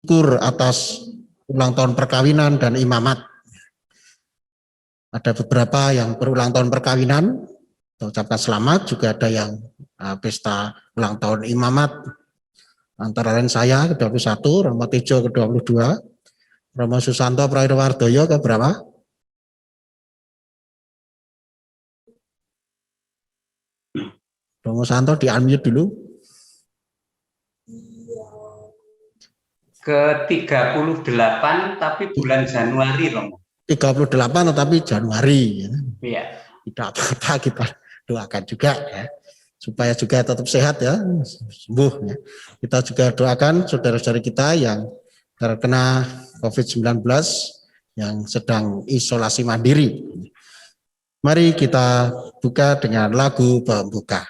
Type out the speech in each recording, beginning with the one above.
Syukur atas ulang tahun perkawinan dan imamat. Ada beberapa yang berulang tahun perkawinan, kita ucapkan selamat. Juga ada yang pesta ulang tahun imamat. Antara lain saya ke-21, Romo Tejo ke-22, Romo Susanto Praidowardoyo ke berapa? Romo Santo di-unmute dulu. Ke-38 tapi bulan Januari, Romo. 38 tetapi Januari. Iya. Tidak apa-apa, kita doakan juga ya. Supaya juga tetap sehat ya, sembuh ya. Kita juga doakan saudara-saudari kita yang terkena COVID-19 yang sedang isolasi mandiri. Mari kita buka dengan lagu pembuka.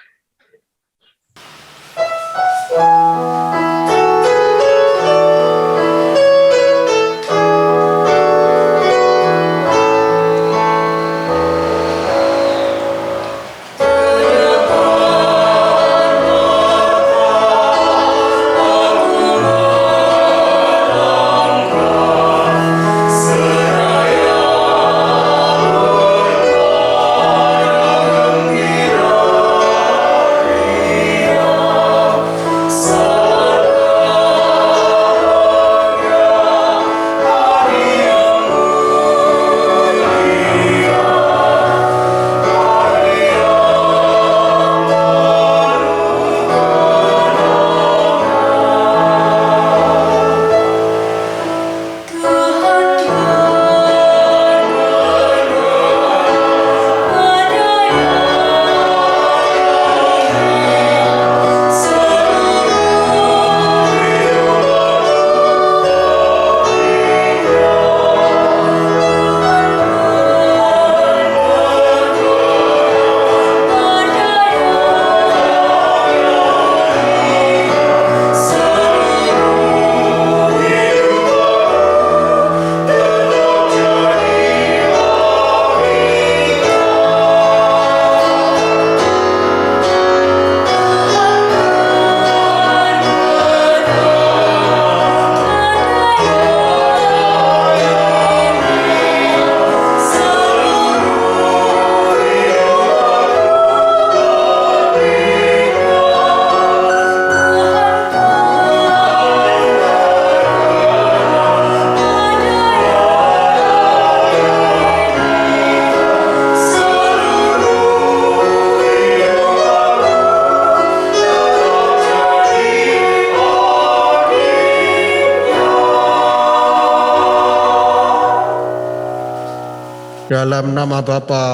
Dalam nama Bapa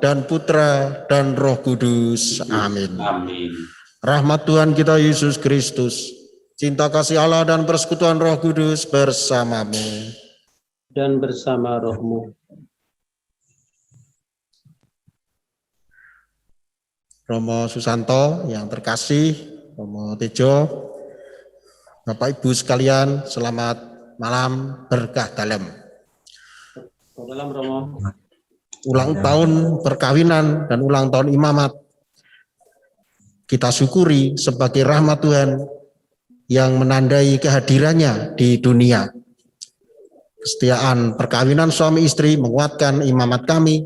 dan Putra dan Roh Kudus. Amin. Amin. Rahmat Tuhan kita Yesus Kristus, cinta kasih Allah dan persekutuan Roh Kudus bersamamu. Dan bersama rohmu. Romo Susanto yang terkasih, Romo Tejo, Bapak Ibu sekalian, selamat malam, berkah dalam. Dalam Romo. Ulang tahun perkawinan dan ulang tahun imamat kita syukuri sebagai rahmat Tuhan yang menandai kehadirannya di dunia. Kesetiaan perkawinan suami istri menguatkan imamat kami,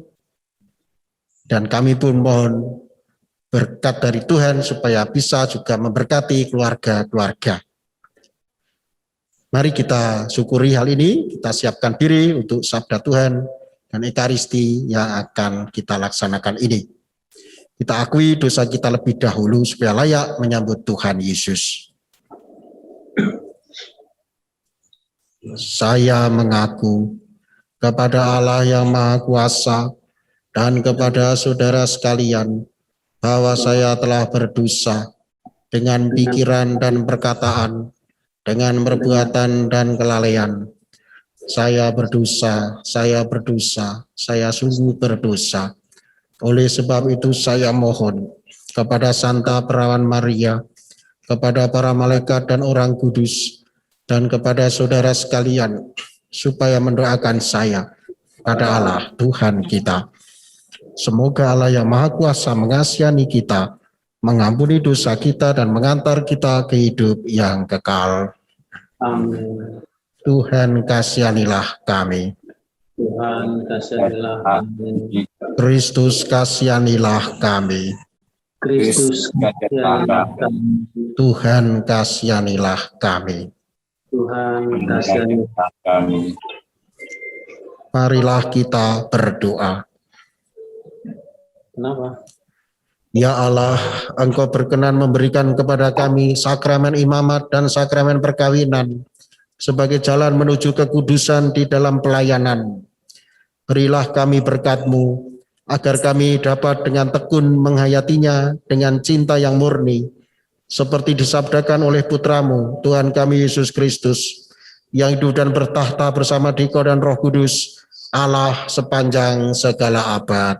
dan kami pun mohon berkat dari Tuhan supaya bisa juga memberkati keluarga-keluarga. Mari kita syukuri hal ini, kita siapkan diri untuk sabda Tuhan dan Ekaristi yang akan kita laksanakan ini. Kita akui dosa kita lebih dahulu supaya layak menyambut Tuhan Yesus. Saya mengaku kepada Allah yang Maha Kuasa dan kepada saudara sekalian bahwa saya telah berdosa dengan pikiran dan perkataan, dengan perbuatan dan kelalaian. Saya berdosa, saya sungguh berdosa. Oleh sebab itu saya mohon kepada Santa Perawan Maria, kepada para malaikat dan orang kudus, dan kepada saudara sekalian, supaya mendoakan saya pada Allah Tuhan kita. Semoga Allah yang Maha Kuasa mengasihani kita, mengampuni dosa kita, dan mengantar kita ke hidup yang kekal. Amin. Tuhan kasihanilah kami. Tuhan kasihanilah kami. Kristus kasihanilah kami. Kristus kasihanilah kami. Tuhan kasihanilah kami. Tuhan kasihanilah kami. Marilah kita berdoa. Kenapa? Ya Allah, Engkau berkenan memberikan kepada kami sakramen imamat dan sakramen perkawinan sebagai jalan menuju kekudusan di dalam pelayanan. Berilah kami berkat-Mu, agar kami dapat dengan tekun menghayatinya dengan cinta yang murni, seperti disabdakan oleh Putra-Mu, Tuhan kami Yesus Kristus, yang hidup dan bertahta bersama Dikau dan Roh Kudus, Allah sepanjang segala abad.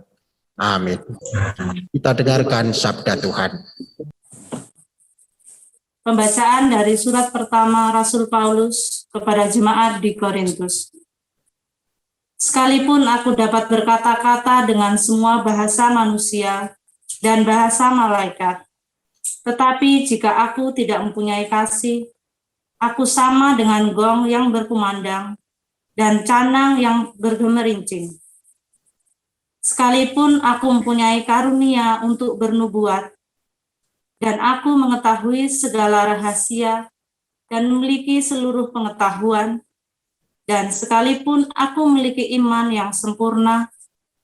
Amin. Kita dengarkan sabda Tuhan. Pembacaan dari surat pertama Rasul Paulus kepada jemaat di Korintus. Sekalipun aku dapat berkata-kata dengan semua bahasa manusia dan bahasa malaikat, tetapi jika aku tidak mempunyai kasih, aku sama dengan gong yang berkumandang dan canang yang bergemerincing. Sekalipun aku mempunyai karunia untuk bernubuat, dan aku mengetahui segala rahasia dan memiliki seluruh pengetahuan, dan sekalipun aku memiliki iman yang sempurna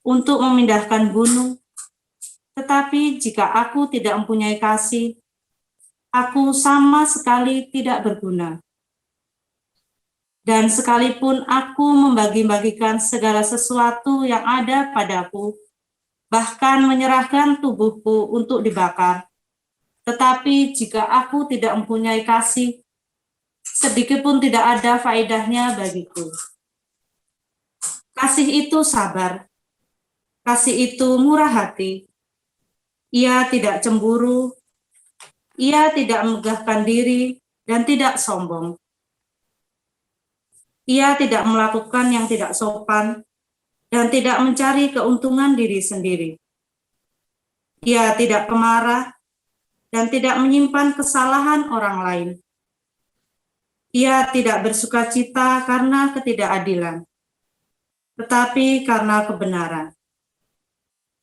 untuk memindahkan gunung, tetapi jika aku tidak mempunyai kasih, aku sama sekali tidak berguna. Dan sekalipun aku membagi-bagikan segala sesuatu yang ada padaku, bahkan menyerahkan tubuhku untuk dibakar, tetapi jika aku tidak mempunyai kasih, sedikit pun tidak ada faedahnya bagiku. Kasih itu sabar, kasih itu murah hati, ia tidak cemburu, ia tidak megahkan diri dan tidak sombong. Ia tidak melakukan yang tidak sopan dan tidak mencari keuntungan diri sendiri. Ia tidak pemarah dan tidak menyimpan kesalahan orang lain. Ia tidak bersukacita karena ketidakadilan, tetapi karena kebenaran.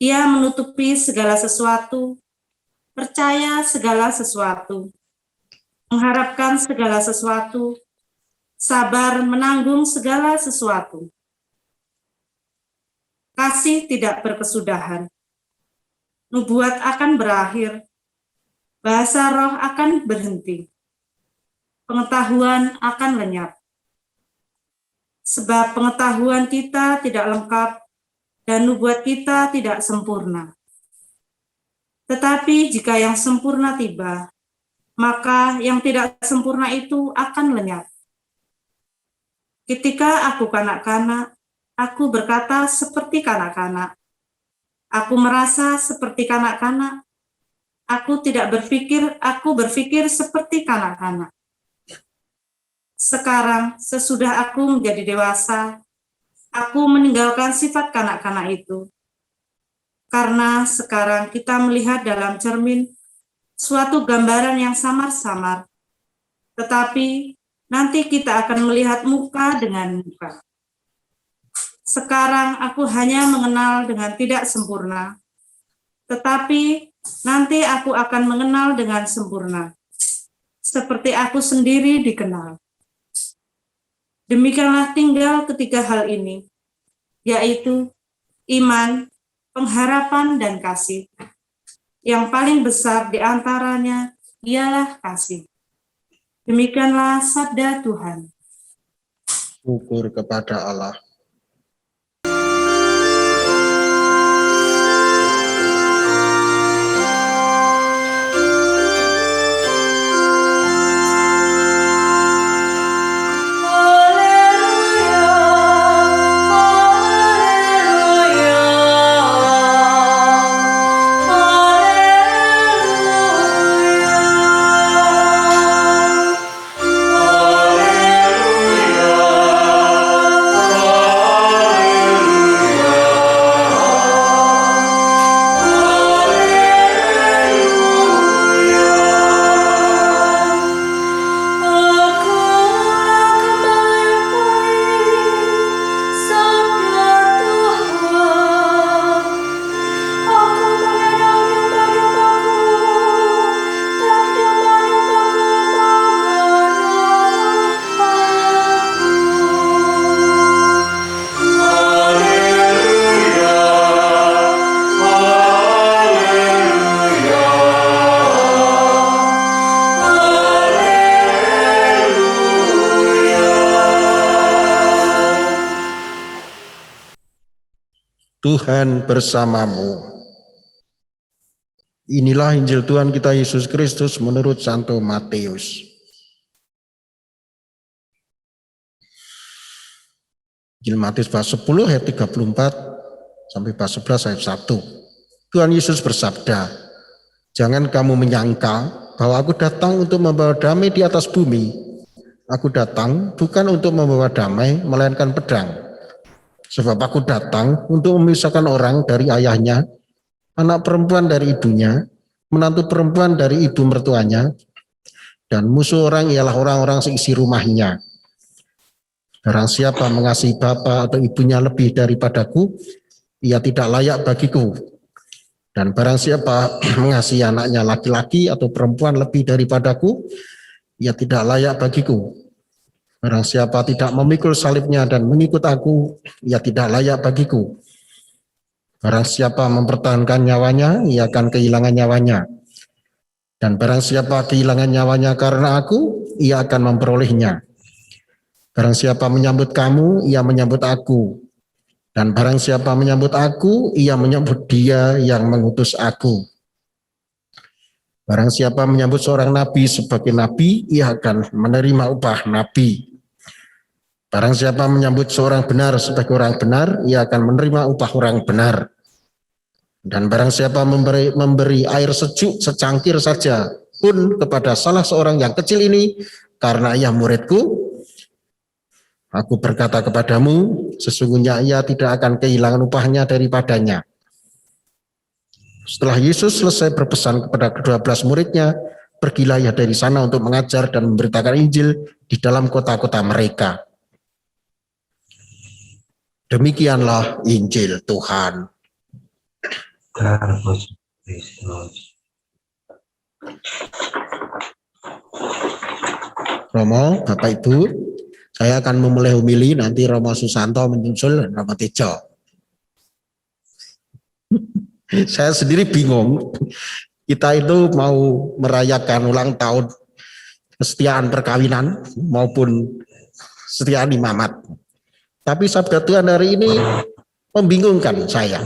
Ia menutupi segala sesuatu, percaya segala sesuatu, mengharapkan segala sesuatu, sabar menanggung segala sesuatu. Kasih tidak berkesudahan. Nubuat akan berakhir. Bahasa roh akan berhenti. Pengetahuan akan lenyap. Sebab pengetahuan kita tidak lengkap dan nubuat kita tidak sempurna. Tetapi jika yang sempurna tiba, maka yang tidak sempurna itu akan lenyap. Ketika aku kanak-kanak, aku berkata seperti kanak-kanak. Aku merasa seperti kanak-kanak. Aku berpikir seperti kanak-kanak. Sekarang, sesudah aku menjadi dewasa, aku meninggalkan sifat kanak-kanak itu. Karena sekarang kita melihat dalam cermin suatu gambaran yang samar-samar. Tetapi nanti kita akan melihat muka dengan muka. Sekarang aku hanya mengenal dengan tidak sempurna, tetapi nanti aku akan mengenal dengan sempurna, seperti aku sendiri dikenal. Demikianlah tinggal ketiga hal ini, yaitu iman, pengharapan, dan kasih. Yang paling besar di antaranya ialah kasih. Demikianlah sabda Tuhan. Syukur kepada Allah. Haleluya, Tuhan bersamamu. Inilah Injil Tuhan kita Yesus Kristus menurut Santo Matius. Injil Matius bab 10 ayat 34 sampai bab 11 ayat 1. Tuhan Yesus bersabda, "Jangan kamu menyangka bahwa aku datang untuk membawa damai di atas bumi. Aku datang bukan untuk membawa damai, melainkan pedang. Sebab aku datang untuk memisahkan orang dari ayahnya, anak perempuan dari ibunya, menantu perempuan dari ibu mertuanya, dan musuh orang ialah orang-orang seisi rumahnya. Barang siapa mengasihi bapa atau ibunya lebih daripadaku, ia tidak layak bagiku. Dan barang siapa mengasihi anaknya laki-laki atau perempuan lebih daripadaku, ia tidak layak bagiku. Barang siapa tidak memikul salibnya dan mengikut aku, ia tidak layak bagiku. Barang siapa mempertahankan nyawanya, ia akan kehilangan nyawanya. Dan barang siapa kehilangan nyawanya karena aku, ia akan memperolehnya. Barang siapa menyambut kamu, ia menyambut aku. Dan barang siapa menyambut aku, ia menyambut dia yang mengutus aku. Barang siapa menyambut seorang nabi sebagai nabi, ia akan menerima upah nabi. Barang siapa menyambut seorang benar sebagai orang benar, ia akan menerima upah orang benar. Dan barang siapa memberi air sejuk secangkir saja pun kepada salah seorang yang kecil ini, karena ia muridku, aku berkata kepadamu, sesungguhnya ia tidak akan kehilangan upahnya daripadanya." Setelah Yesus selesai berpesan kepada ke-12 muridnya, pergilah ia dari sana untuk mengajar dan memberitakan Injil di dalam kota-kota mereka. Demikianlah Injil Tuhan. Romo, Bapak Ibu, saya akan memulai homili, nanti Romo Susanto menyusul Romo Tejo. Saya sendiri bingung, kita itu mau merayakan ulang tahun kesetiaan perkawinan maupun kesetiaan imamat. Tapi sabda Tuhan hari ini membingungkan saya.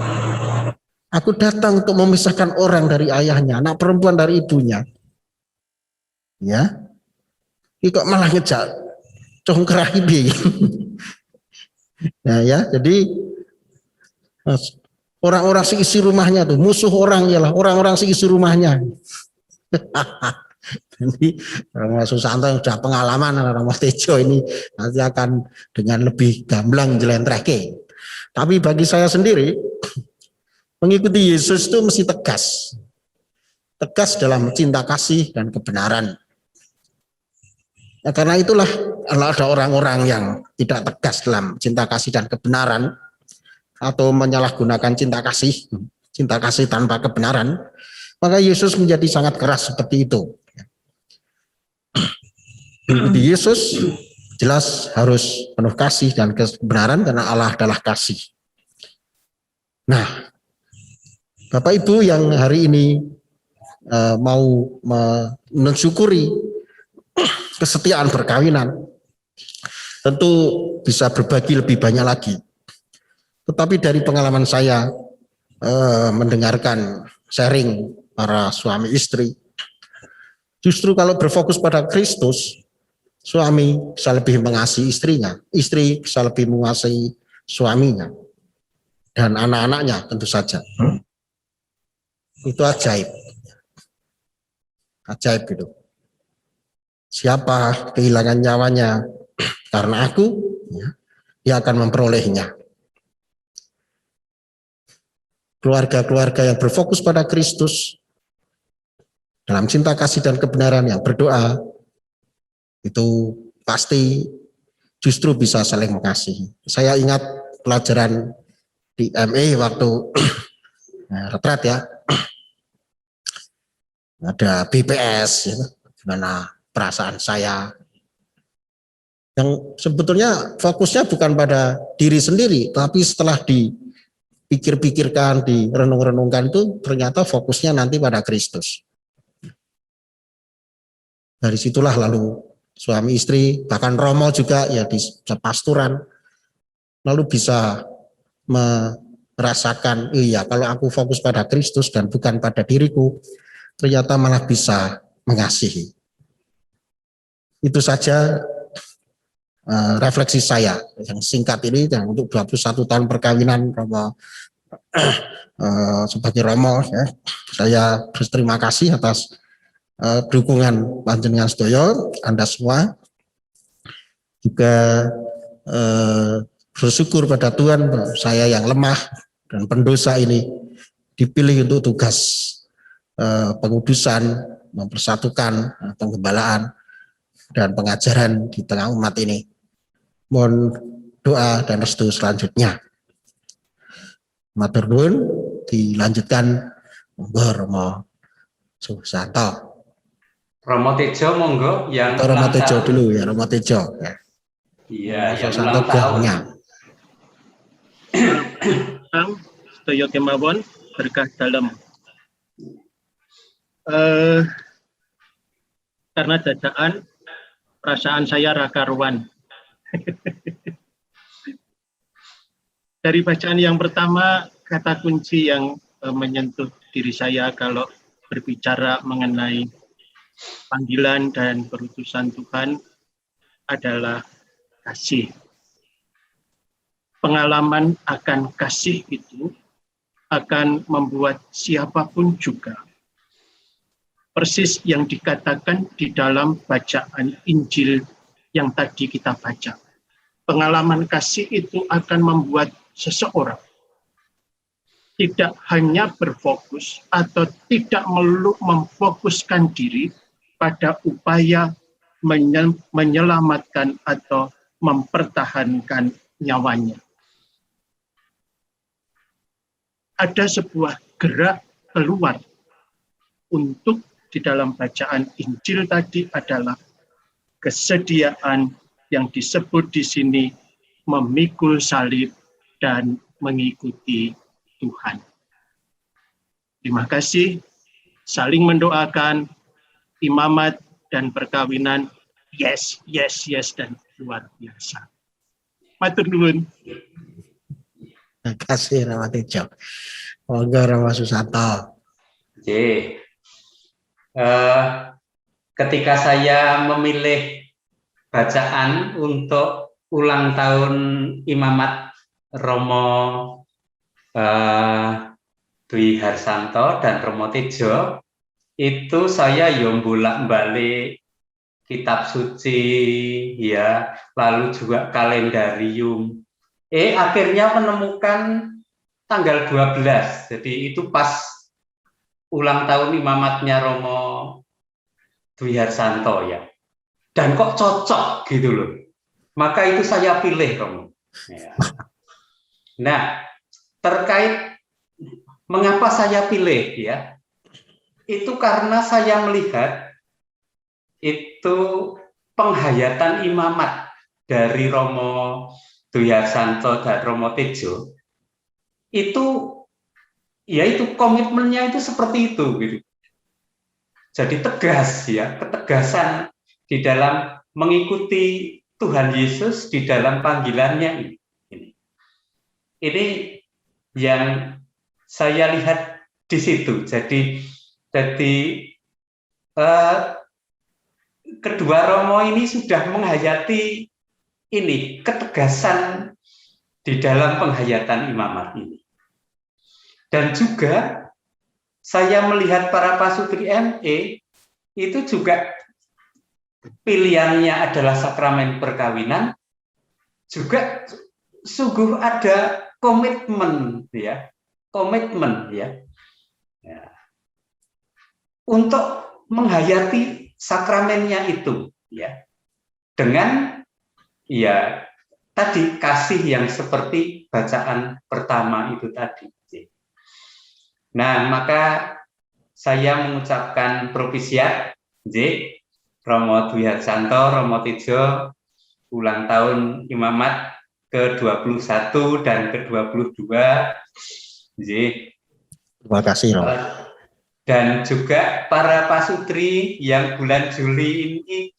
Aku datang untuk memisahkan orang dari ayahnya, anak perempuan dari ibunya. Ya, ini kok malah ngejak congkerahibi. Nah ya, jadi orang-orang seisi rumahnya tuh, musuh orang ialah orang-orang seisi rumahnya. Jadi Romo Susanto yang sudah pengalaman, Romo Tejo ini nanti akan dengan lebih gamblang jelentreke. Tapi bagi saya sendiri, mengikuti Yesus itu mesti tegas. Tegas dalam cinta kasih dan kebenaran. Ya, karena itulah ada orang-orang yang tidak tegas dalam cinta kasih dan kebenaran, atau menyalahgunakan cinta kasih tanpa kebenaran, maka Yesus menjadi sangat keras seperti itu. Mengikuti Yesus jelas harus penuh kasih dan kebenaran karena Allah adalah kasih. Nah, Bapak Ibu yang hari ini mau mensyukuri kesetiaan perkawinan, tentu bisa berbagi lebih banyak lagi. Tetapi dari pengalaman saya mendengarkan sharing para suami istri, justru kalau berfokus pada Kristus, suami bisa lebih mengasihi istrinya, istri bisa lebih mengasihi suaminya, dan anak-anaknya tentu saja. Itu ajaib. Ajaib gitu. Siapa kehilangan nyawanya karena aku, ya, dia akan memperolehnya. Keluarga-keluarga yang berfokus pada Kristus, dalam cinta kasih dan kebenaran yang berdoa, itu pasti justru bisa saling mengasihi. Saya ingat pelajaran di ME waktu retret ya, ada BPS, ya, gimana perasaan saya, yang sebetulnya fokusnya bukan pada diri sendiri, tapi setelah dipikir-pikirkan, direnung-renungkan itu ternyata fokusnya nanti pada Kristus. Dari situlah lalu suami istri, bahkan Romo juga ya di pasturan, lalu bisa merasakan, iya kalau aku fokus pada Kristus dan bukan pada diriku, ternyata malah bisa mengasihi. Itu saja refleksi saya yang singkat ini, yang untuk 21 tahun perkawinan Romo sebagai Romo, ya, saya berterima kasih atas dukungan panjenengan sedaya, Anda semua juga bersyukur pada Tuhan saya yang lemah dan pendosa ini dipilih untuk tugas pengudusan, mempersatukan penggembalaan dan pengajaran di tengah umat ini. Mohon doa dan restu selanjutnya. Matur nuwun, dilanjutkan monggo Romo Susanto. Romo Tejo monggo yang Atau Romo ulang Tejo tahun. dulu ya, Romo Tejo. Ya. Iya, Romo yang Susanto ulang tahun. gahnya. Sedaya kemawon berkah dalam. Karena dadaan perasaan saya ra karuan. Dari bacaan yang pertama, kata kunci yang menyentuh diri saya kalau berbicara mengenai panggilan dan perutusan Tuhan adalah kasih. Pengalaman akan kasih itu akan membuat siapapun juga, persis yang dikatakan di dalam bacaan Injil yang tadi kita baca. Pengalaman kasih itu akan membuat seseorang tidak hanya berfokus atau tidak melulu memfokuskan diri pada upaya menyelamatkan atau mempertahankan nyawanya. Ada sebuah gerak keluar untuk di dalam bacaan Injil tadi adalah kesediaan yang disebut di sini memikul salib dan mengikuti Tuhan. Terima kasih, saling mendoakan, imamat dan perkawinan, yes, yes, yes, dan luar biasa. Matur nuwun. Terima kasih Romo Tejo. Monggo Romo Susanto. Oke. Ketika saya memilih bacaan untuk ulang tahun imamat Romo Dwi Harsanto dan Romo Tejo, itu saya bolak-balik kitab suci, ya, lalu juga kalendarium. Akhirnya menemukan tanggal 12, jadi itu pas ulang tahun imamatnya Romo Dwi Harsanto, ya. Dan kok cocok gitu loh. Maka itu saya pilih, Romo. Ya. Nah, terkait mengapa saya pilih, ya, itu karena saya melihat itu penghayatan imamat dari Romo Dwi Harsanto dan Romo Tejo itu, ya, itu komitmennya itu seperti itu, gitu. Jadi tegas, ya, ketegasan di dalam mengikuti Tuhan Yesus di dalam panggilannya ini. Ini yang saya lihat di situ. Jadi kedua Romo ini sudah menghayati ini ketegasan di dalam penghayatan imamat ini. Dan juga saya melihat para pasutri ME itu juga pilihannya adalah sakramen perkawinan, juga sungguh ada komitmen, ya, untuk menghayati sakramennya itu, ya, dengan, ya, tadi kasih yang seperti bacaan pertama itu tadi. Nah, maka saya mengucapkan propisiat, Romo Dwi Harsanto, Romo Tejo, ulang tahun imamat ke-21 dan ke-22. Terima kasih Romo. Dan juga para pasutri yang bulan Juli ini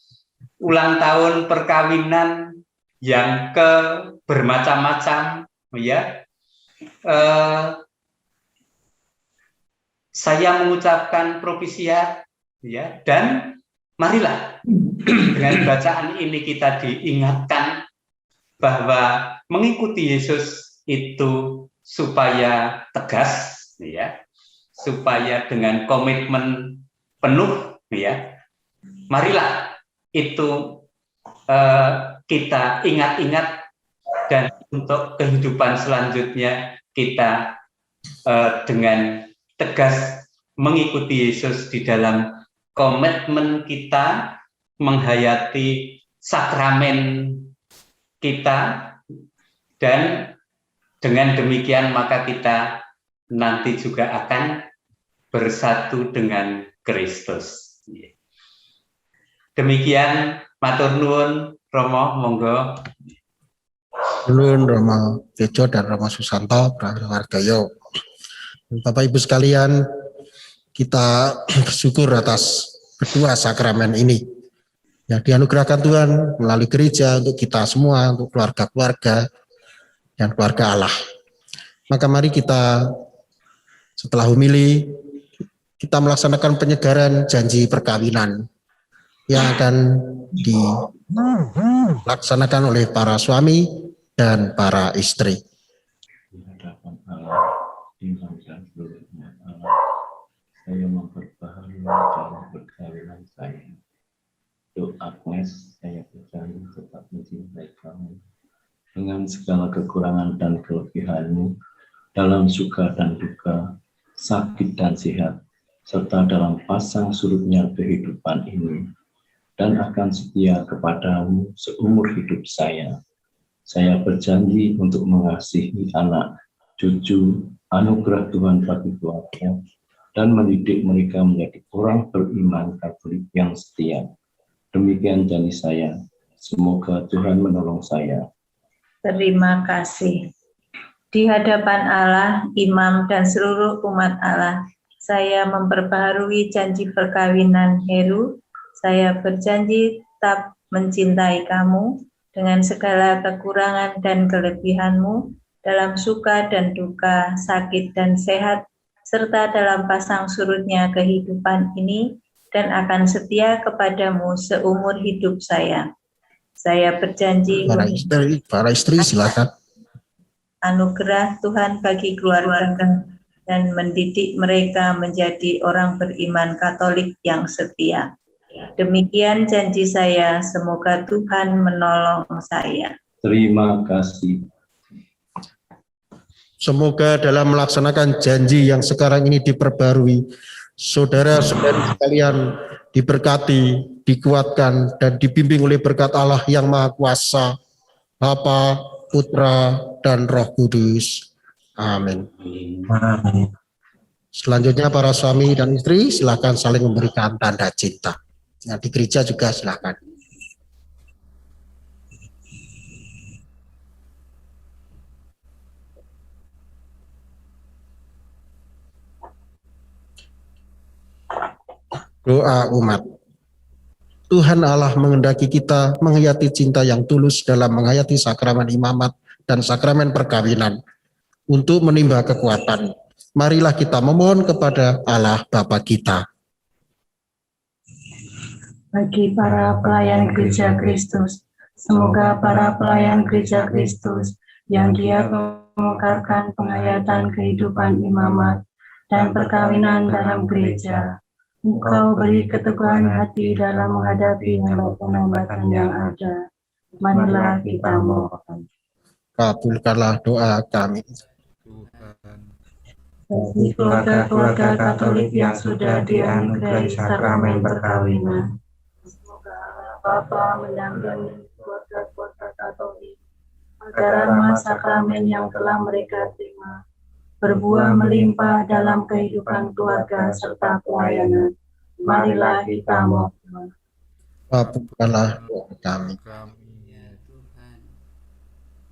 ulang tahun perkawinan yang bermacam-macam, ya. saya mengucapkan propisia, ya, dan marilah dengan bacaan ini kita diingatkan bahwa mengikuti Yesus itu supaya tegas, ya, supaya dengan komitmen penuh, ya. Marilah itu kita ingat-ingat, dan untuk kehidupan selanjutnya kita dengan tegas mengikuti Yesus di dalam komitmen kita menghayati sakramen kita, dan dengan demikian maka kita nanti juga akan bersatu dengan Kristus. Demikian, matur nuwun, Romo, monggo. Nuwun Romo Tejo dan Romo Susanto, Prahargayo. Bapak Ibu sekalian, kita bersyukur atas kedua sakramen ini yang dianugerahkan Tuhan melalui gereja untuk kita semua, untuk keluarga-keluarga dan keluarga Allah. Maka mari kita setelah homili kita melaksanakan penyegaran janji perkawinan yang akan dilaksanakan oleh para suami dan para istri. Di hadapan Allah, imam dan seluruh umat Allah, saya memperbaharui cara perkawinan saya. Untuk Agnes, saya berjanji tetap mencintai kamu dengan segala kekurangan dan kelebihanmu, dalam suka dan duka, sakit dan sehat, serta dalam pasang surutnya kehidupan ini, dan akan setia kepadamu seumur hidup saya. Saya berjanji untuk mengasihi anak, cucu, anugerah Tuhan bagi keluarga, dan mendidik mereka menjadi orang beriman Katolik yang setia. Demikian janji saya. Semoga Tuhan menolong saya. Terima kasih. Di hadapan Allah, imam, dan seluruh umat Allah, saya memperbaharui janji perkawinan Heru. Saya berjanji tetap mencintai kamu dengan segala kekurangan dan kelebihanmu, dalam suka dan duka, sakit dan sehat, serta dalam pasang surutnya kehidupan ini, dan akan setia kepadamu seumur hidup saya. Saya berjanji Para istri silakan. anugerah Tuhan bagi keluarga dan mendidik mereka menjadi orang beriman Katolik yang setia. Demikian janji saya, semoga Tuhan menolong saya. Terima kasih. Semoga dalam melaksanakan janji yang sekarang ini diperbarui, saudara-saudari sekalian diberkati, dikuatkan, dan dibimbing oleh berkat Allah yang Maha Kuasa, Bapa, Putra, dan Roh Kudus. Amin. Selanjutnya para suami dan istri silakan saling memberikan tanda cinta. Nah, di gereja juga silakan. Doa umat. Tuhan Allah menghendaki kita menghayati cinta yang tulus dalam menghayati sakramen imamat dan sakramen perkawinan untuk menimba kekuatan. Marilah kita memohon kepada Allah Bapa kita. Bagi para pelayan Gereja Kristus, semoga para pelayan Gereja Kristus yang Dia mengekarkan penghayatan kehidupan imamat dan perkawinan dalam gereja, Engkau beri keteguhan hati dalam menghadapi hambatan yang ada. Marilah kita mohon. Kabulkanlah doa kami. Bagi keluarga-keluarga Katolik yang sudah dianugerahi sakramen perkawinan, semoga Allah Bapa mendampingi keluarga-keluarga Katolik agar rahmat sakramen yang telah mereka terima berbuah melimpah dalam kehidupan keluarga serta pelayanan. Marilah kita mohon. Kabulkanlah doa kami.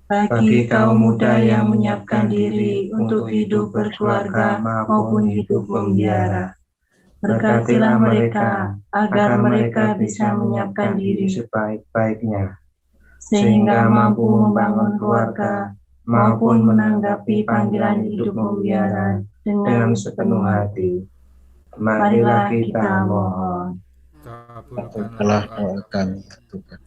Bagi kaum muda yang menyiapkan diri untuk hidup berkeluarga maupun hidup membiara, berkatilah mereka agar mereka bisa menyiapkan diri sebaik-baiknya, sehingga mampu membangun keluarga maupun menanggapi panggilan hidup membiara dengan sepenuh hati. Marilah kita mohon. Kabulkanlah doa kami, ya Tuhan.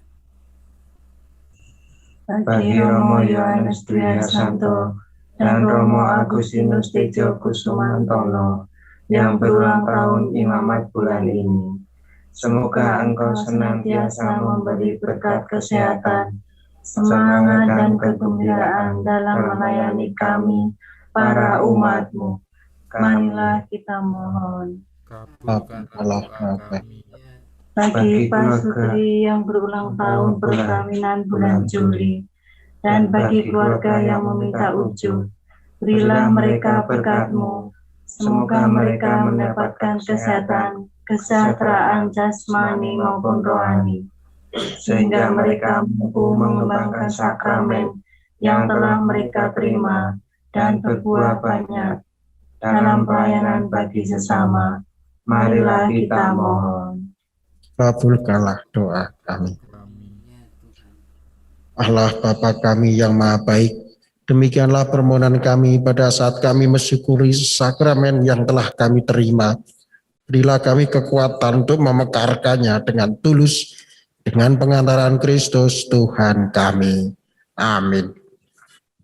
Bagi Romo Yohanes Dwi Harsanto dan Romo Agustinus Tejo Kusumantono yang berulang tahun imamat bulan ini, semoga Engkau senantiasa memberi berkat kesehatan, semangat dan kegembiraan dalam melayani kami, para umat-Mu. Marilah kita mohon. Kabulkanlah doa kami. Bagi Pak Sutri yang berulang tahun perkawinan bulan Juli, dan bagi keluarga yang meminta ujub, berilah mereka berkat-Mu. Semoga mereka mendapatkan kesehatan, kesejahteraan jasmani maupun rohani, sehingga mereka mampu mengembangkan sakramen yang telah mereka terima dan berbuah banyak dalam pelayanan bagi sesama. Marilah kita mohon. Kabulkanlah doa kami. Allah Bapa kami yang Maha Baik, demikianlah permohonan kami pada saat kami mensyukuri sakramen yang telah kami terima. Berilah kami kekuatan untuk memekarkannya dengan tulus, dengan pengantaran Kristus Tuhan kami. Amin.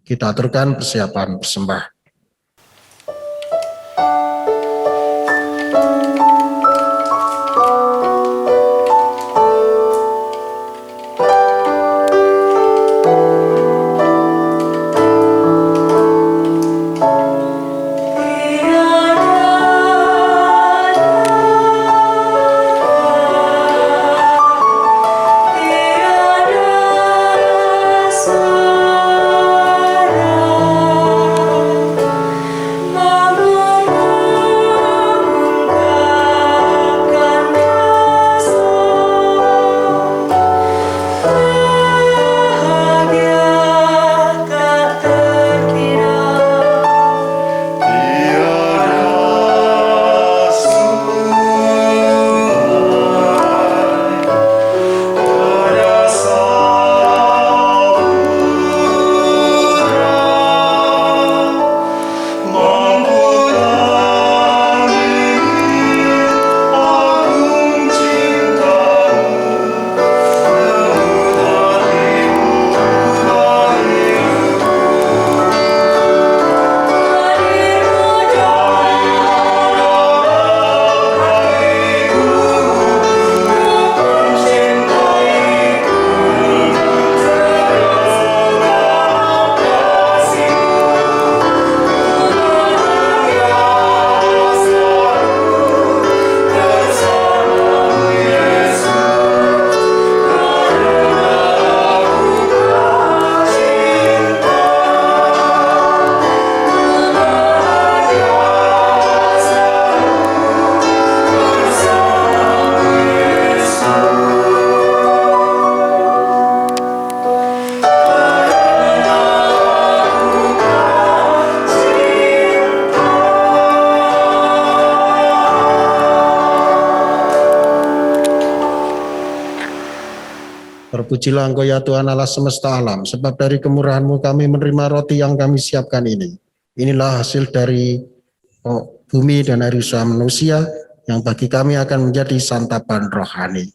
Kita aturkan persiapan persembah. Terpujilah Engkau ya Tuhan Allah semesta alam, sebab dari kemurahan-Mu kami menerima roti yang kami siapkan ini. Inilah hasil dari bumi dan dari usaha manusia, yang bagi kami akan menjadi santapan rohani.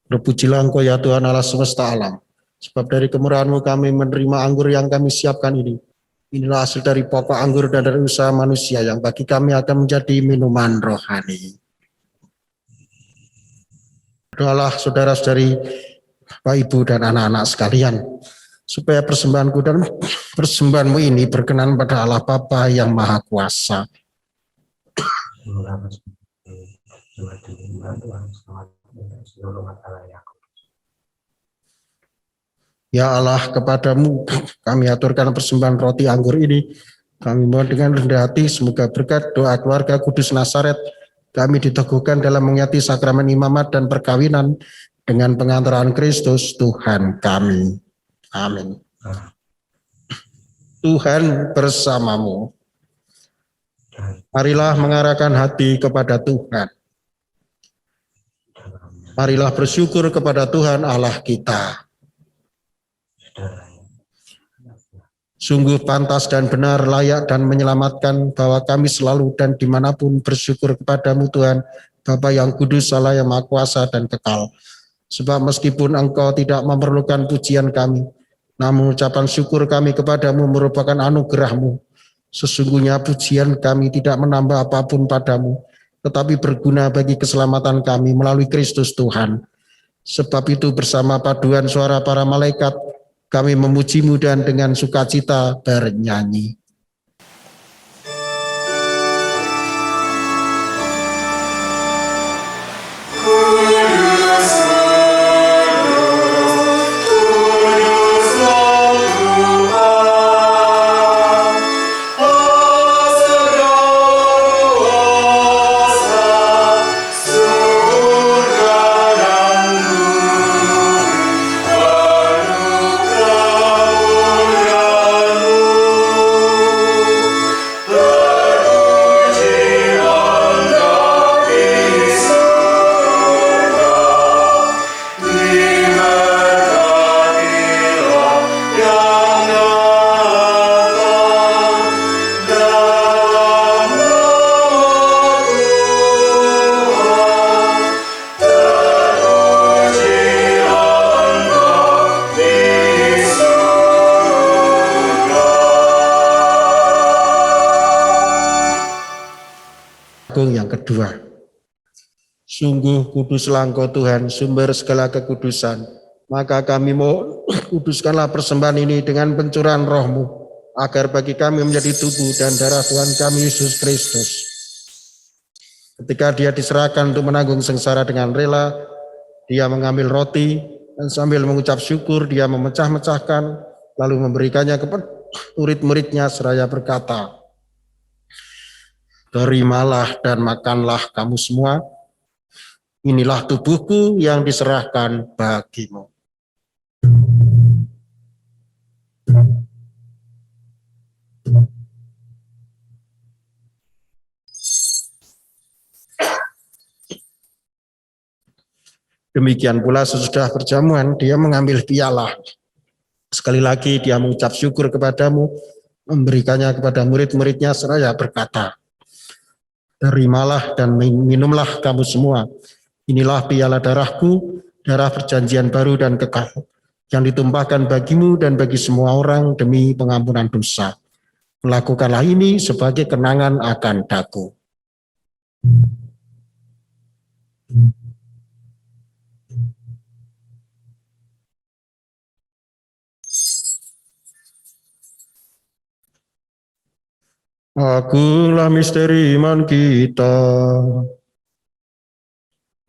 Terpujilah Engkau ya Tuhan Allah semesta alam, sebab dari kemurahan-Mu kami menerima anggur yang kami siapkan ini. Inilah hasil dari pokok anggur dan dari usaha manusia, yang bagi kami akan menjadi minuman rohani. Doalah saudara-saudari, Bapak, Ibu, dan anak-anak sekalian, supaya persembahanku dan persembahanmu ini berkenan pada Allah Bapa yang Maha Kuasa. Ya Allah, kepadamu kami aturkan persembahan roti anggur ini. Kami mohon dengan rendah hati, semoga berkat doa keluarga Kudus Nazaret, kami diteguhkan dalam mengingati sakramen imamat dan perkawinan dengan pengantaran Kristus Tuhan kami. Amin. Tuhan bersamamu. Marilah mengarahkan hati kepada Tuhan. Marilah bersyukur kepada Tuhan Allah kita. Sungguh pantas dan benar, layak dan menyelamatkan bahwa kami selalu dan dimanapun bersyukur kepadamu Tuhan, Bapa yang kudus, Allah yang maha kuasa dan kekal. Sebab meskipun Engkau tidak memerlukan pujian kami, namun ucapan syukur kami kepadamu merupakan anugerah-Mu. Sesungguhnya pujian kami tidak menambah apapun padamu, tetapi berguna bagi keselamatan kami melalui Kristus Tuhan. Sebab itu bersama paduan suara para malaikat, kami memuji-Mu dan dengan sukacita bernyanyi. Yang kedua, sungguh kuduslah Engkau Tuhan, sumber segala kekudusan. Maka kami mau kuduskanlah persembahan ini dengan pencurahan Roh-Mu, agar bagi kami menjadi tubuh dan darah Tuhan kami Yesus Kristus. Ketika Dia diserahkan untuk menanggung sengsara dengan rela, Dia mengambil roti dan sambil mengucap syukur Dia memecah-mecahkan, lalu memberikannya kepada murid-muridnya seraya berkata, "Terimalah dan makanlah kamu semua, inilah tubuhku yang diserahkan bagimu." Demikian pula sesudah perjamuan, Dia mengambil piala. Sekali lagi Dia mengucap syukur kepadamu, memberikannya kepada murid-muridnya seraya berkata, "Terimalah dan minumlah kamu semua. Inilah piala darahku, darah perjanjian baru dan kekal, yang ditumpahkan bagimu dan bagi semua orang demi pengampunan dosa. Lakukanlah ini sebagai kenangan akan daku." Akulah misteri iman kita.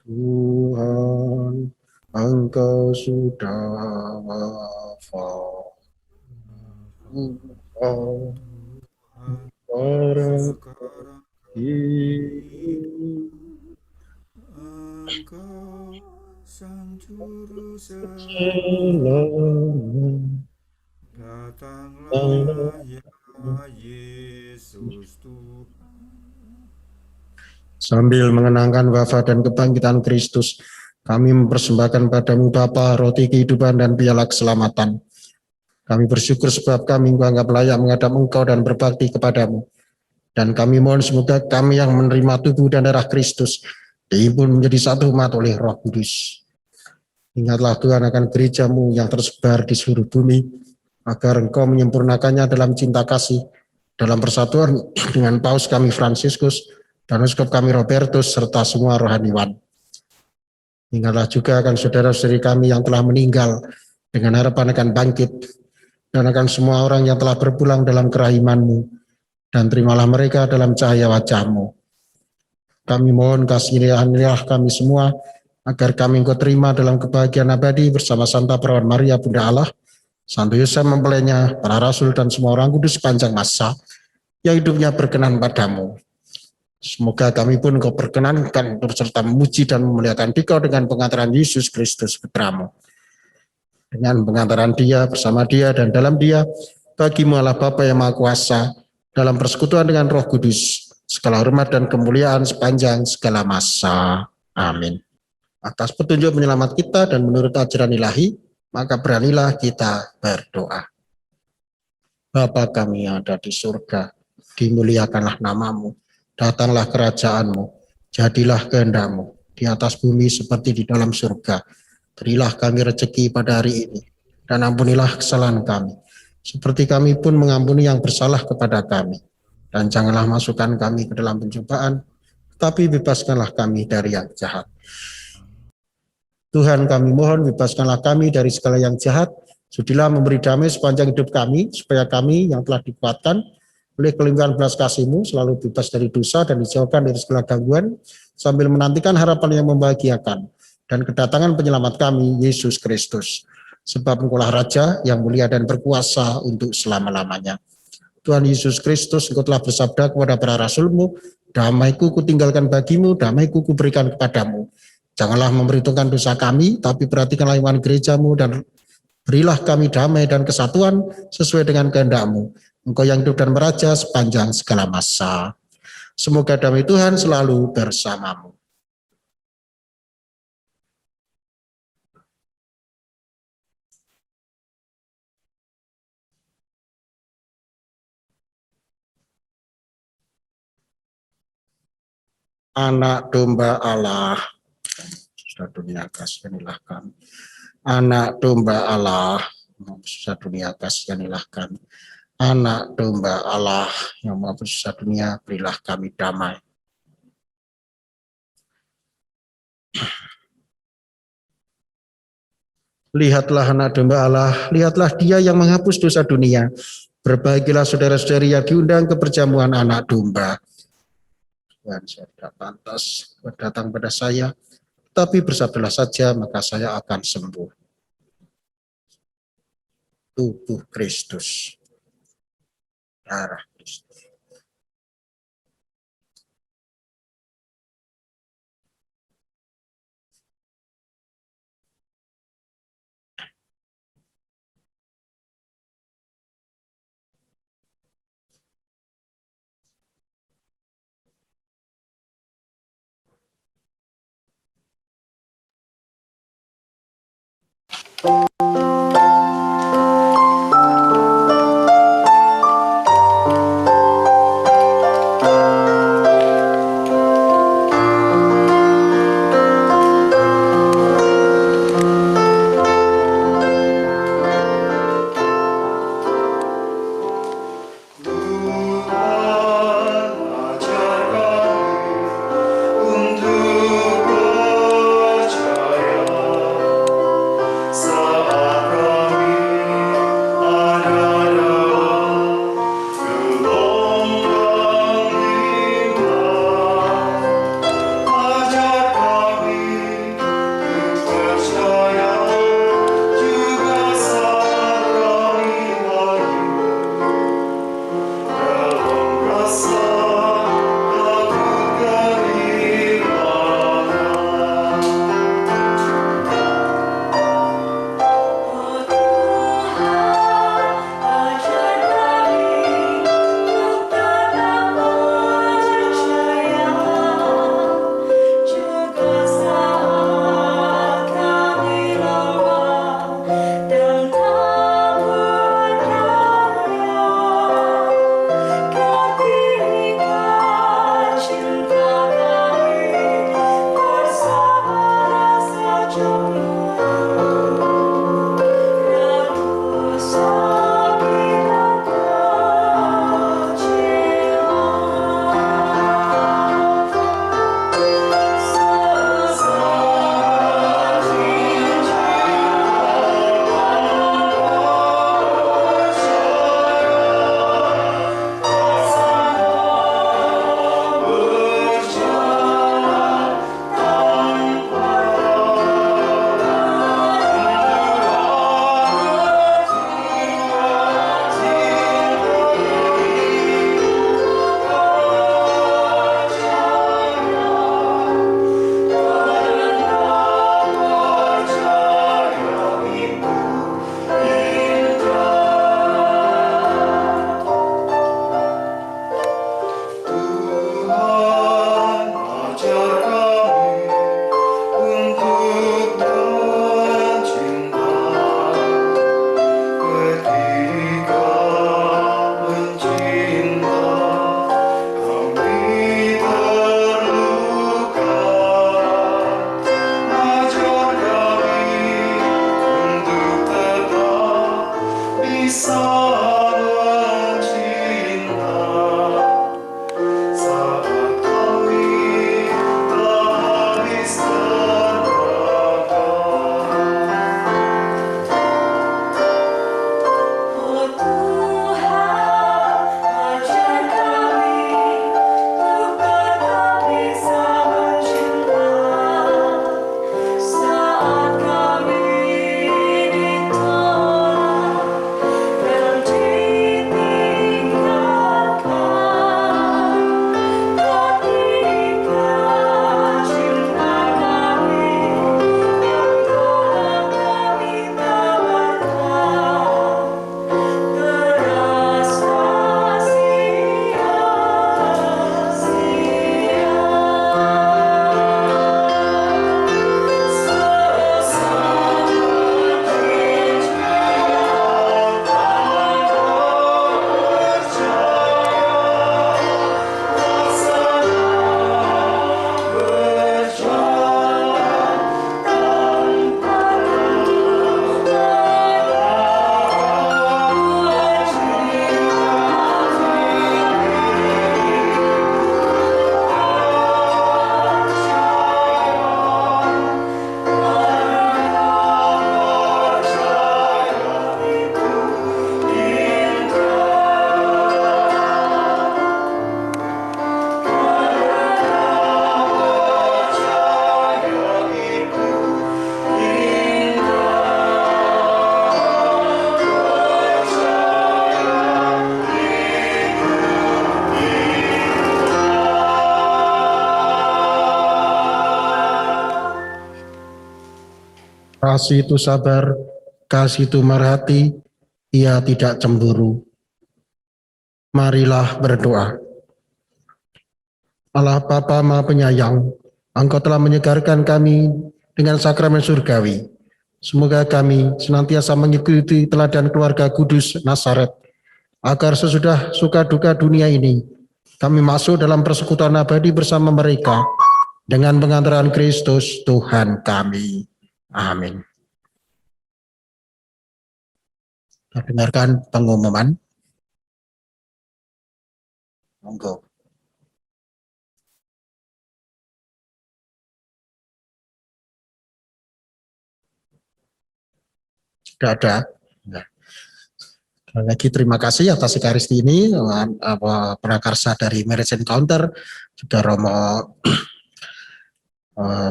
Tuhan, Engkau sudah wafat. Engkau orang Engkau sang juru selamat, datanglah ya Yesus Tuhan. Sambil mengenangkan wafat dan kebangkitan Kristus, kami mempersembahkan padamu Bapa roti kehidupan dan piala keselamatan. Kami bersyukur sebab kami menganggap layak menghadap Engkau dan berbakti kepadamu. Dan kami mohon semoga kami yang menerima tubuh dan darah Kristus dihimpun menjadi satu umat oleh Roh Kudus. Ingatlah Tuhan akan gereja-Mu yang tersebar di seluruh bumi, agar Engkau menyempurnakannya dalam cinta kasih, dalam persatuan dengan Paus kami Fransiskus dan Uskup kami Robertus serta semua rohaniwan. Ingatlah juga akan saudara-saudari kami yang telah meninggal dengan harapan akan bangkit, dan akan semua orang yang telah berpulang dalam kerahiman-Mu, dan terimalah mereka dalam cahaya wajah-Mu. Kami mohon kasihanilah kami semua, agar kami Engkau terima dalam kebahagiaan abadi bersama Santa Perawan Maria Bunda Allah, Santo Yosef mempelainya, para rasul dan semua orang kudus sepanjang masa yang hidupnya berkenan padamu. Semoga kami pun Engkau perkenankan untuk serta memuji dan memuliakan Dikau dengan pengantaran Yesus Kristus Putra-Mu. Dengan pengantaran Dia, bersama Dia, dan dalam Dia, bagi-Mu Allah Bapa yang Maha Kuasa, dalam persekutuan dengan Roh Kudus, segala hormat dan kemuliaan sepanjang segala masa. Amin. Atas petunjuk penyelamat kita dan menurut ajaran ilahi, maka beranilah kita berdoa. Bapa kami yang ada di surga, dimuliakanlah namamu, datanglah kerajaanmu, jadilah kehendak-mu di atas bumi seperti di dalam surga. Berilah kami rezeki pada hari ini, dan ampunilah kesalahan kami, seperti kami pun mengampuni yang bersalah kepada kami. Dan janganlah masukkan kami ke dalam pencobaan, tapi bebaskanlah kami dari yang jahat. Tuhan, kami mohon bebaskanlah kami dari segala yang jahat, sudilah memberi damai sepanjang hidup kami, supaya kami yang telah dikuatkan oleh kelimpahan belas kasih-Mu selalu bebas dari dosa dan dijauhkan dari segala gangguan, sambil menantikan harapan yang membahagiakan dan kedatangan penyelamat kami, Yesus Kristus. Sebab Engkaulah Raja yang mulia dan berkuasa untuk selama-lamanya. Tuhan Yesus Kristus, Engkau telah bersabda kepada para rasul-Mu, damai-Ku kutinggalkan bagimu, damai-Ku kuberikan kepadamu. Janganlah memperhitungkan dosa kami, tapi perhatikanlah iman gereja-Mu dan berilah kami damai dan kesatuan sesuai dengan kehendak-Mu. Engkau yang hidup dan meraja sepanjang segala masa. Semoga damai Tuhan selalu bersamamu. Anak domba Allah, sudah dunia kasihanilah kami. Anak domba Allah, susah dunia kasihanilah kami. Anak domba Allah yang maha susah dunia, berilah kami damai. Lihatlah anak domba Allah, lihatlah Dia yang menghapus dosa dunia. Berbahagialah saudara-saudari yang diundang ke perjamuan anak domba. Tuhan, saya tidak pantas datang pada saya, tapi bersabdalah saja, maka saya akan sembuh. Tubuh Kristus, darah Kristus. Untuk percaya kasih itu sabar, kasih itu merhati, ia tidak cemburu. Marilah berdoa. Allah Bapa Maha Penyayang, Engkau telah menyegarkan kami dengan sakramen surgawi. Semoga kami senantiasa mengikuti teladan keluarga kudus Nazaret, agar sesudah suka duka dunia ini, kami masuk dalam persekutuan abadi bersama mereka, dengan pengantaran Kristus Tuhan kami. Amin. Kita dengarkan pengumuman. Monggo. Sudah ada. Ya. Lagi terima kasih atas Ekaristi ini, prakarsa dari Marriage Encounter, juga Romo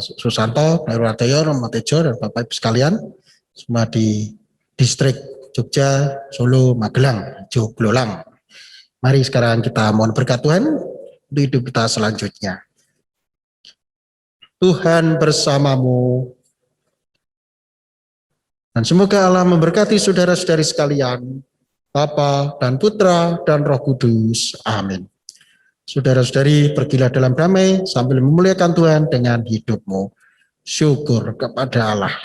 Susanto, Pak Wartoyo, Romo Tejo, dan Bapak Ibu sekalian, semua di distrik Jogja, Solo, Magelang, Joglolang. Mari sekarang kita mohon berkat Tuhan untuk hidup kita selanjutnya. Tuhan bersamamu. Dan semoga Allah memberkati saudara-saudari sekalian, Bapa dan Putra dan Roh Kudus. Amin. Saudara-saudari, pergilah dalam damai sambil memuliakan Tuhan dengan hidupmu. Syukur kepada Allah.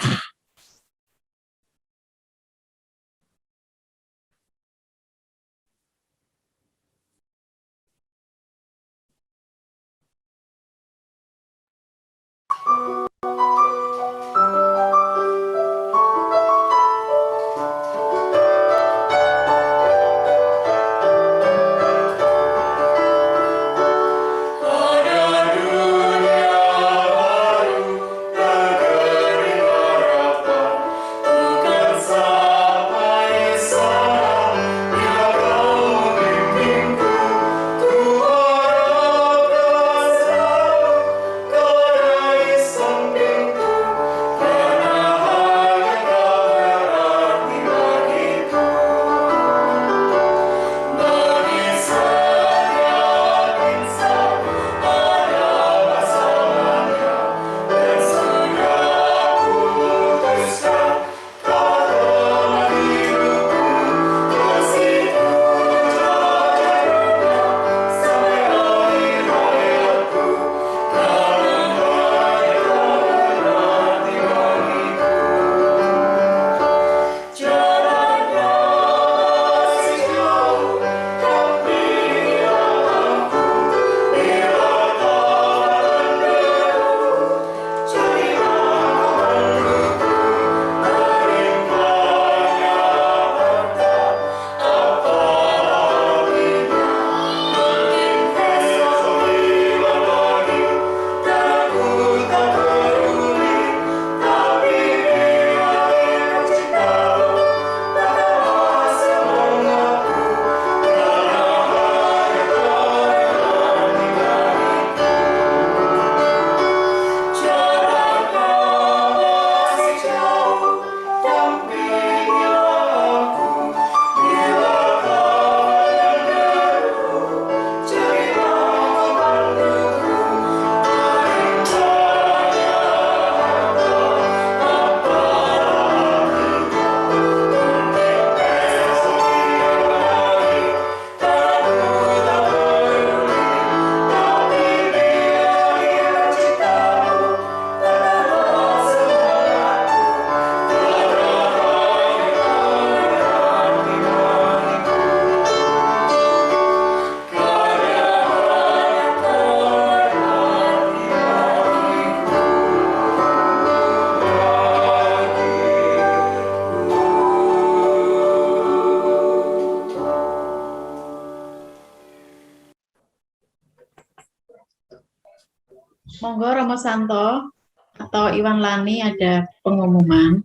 Monggo Romo Santo atau Iwan Lani ada pengumuman.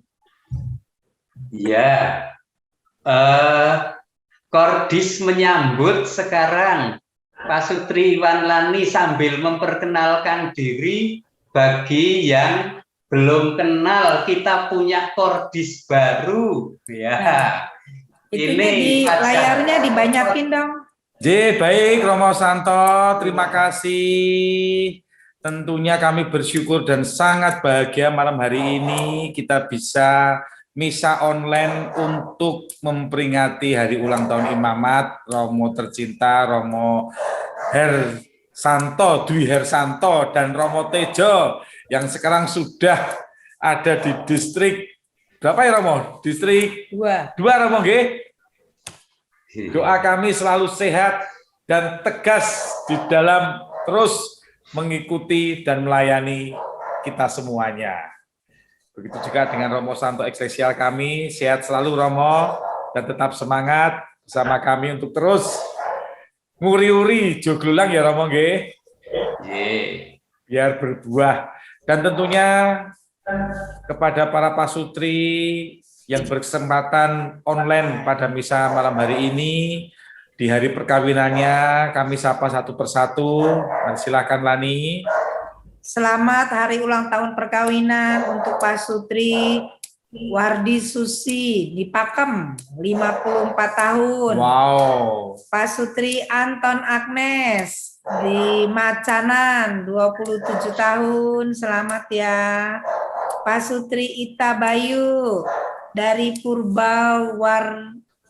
Ya, Kordis menyambut sekarang Pasutri Iwan Lani sambil memperkenalkan diri. Bagi yang belum kenal, kita punya Kordis baru. Ya, itunya di layarnya dibanyakin dong. Baik Romo Santo, terima kasih. tentunya kami bersyukur dan sangat bahagia malam hari ini kita bisa misa online untuk memperingati hari ulang tahun Imamat Romo tercinta Romo Hersanto, Dwi Hersanto dan Romo Tejo yang sekarang sudah ada di distrik berapa ya Romo? Distrik 2 Romo nggih. Doa kami selalu sehat dan tegas di dalam terus mengikuti dan melayani kita semuanya. Begitu juga dengan Romo Santo Eklesial kami, sehat selalu Romo, dan tetap semangat bersama kami untuk terus nguri-uri joglulang ya Romo nggih. Biar berbuah. Dan tentunya kepada para pasutri yang berkesempatan online pada misa malam hari ini, di hari perkawinannya, kami sapa satu persatu. Dan silakan Lani. Selamat hari ulang tahun perkawinan untuk Pasutri Wardi Susi di Pakem, 54 tahun. Wow. Pasutri Anton Agnes di Macanan, 27 tahun. Selamat ya. Pasutri Ita Bayu dari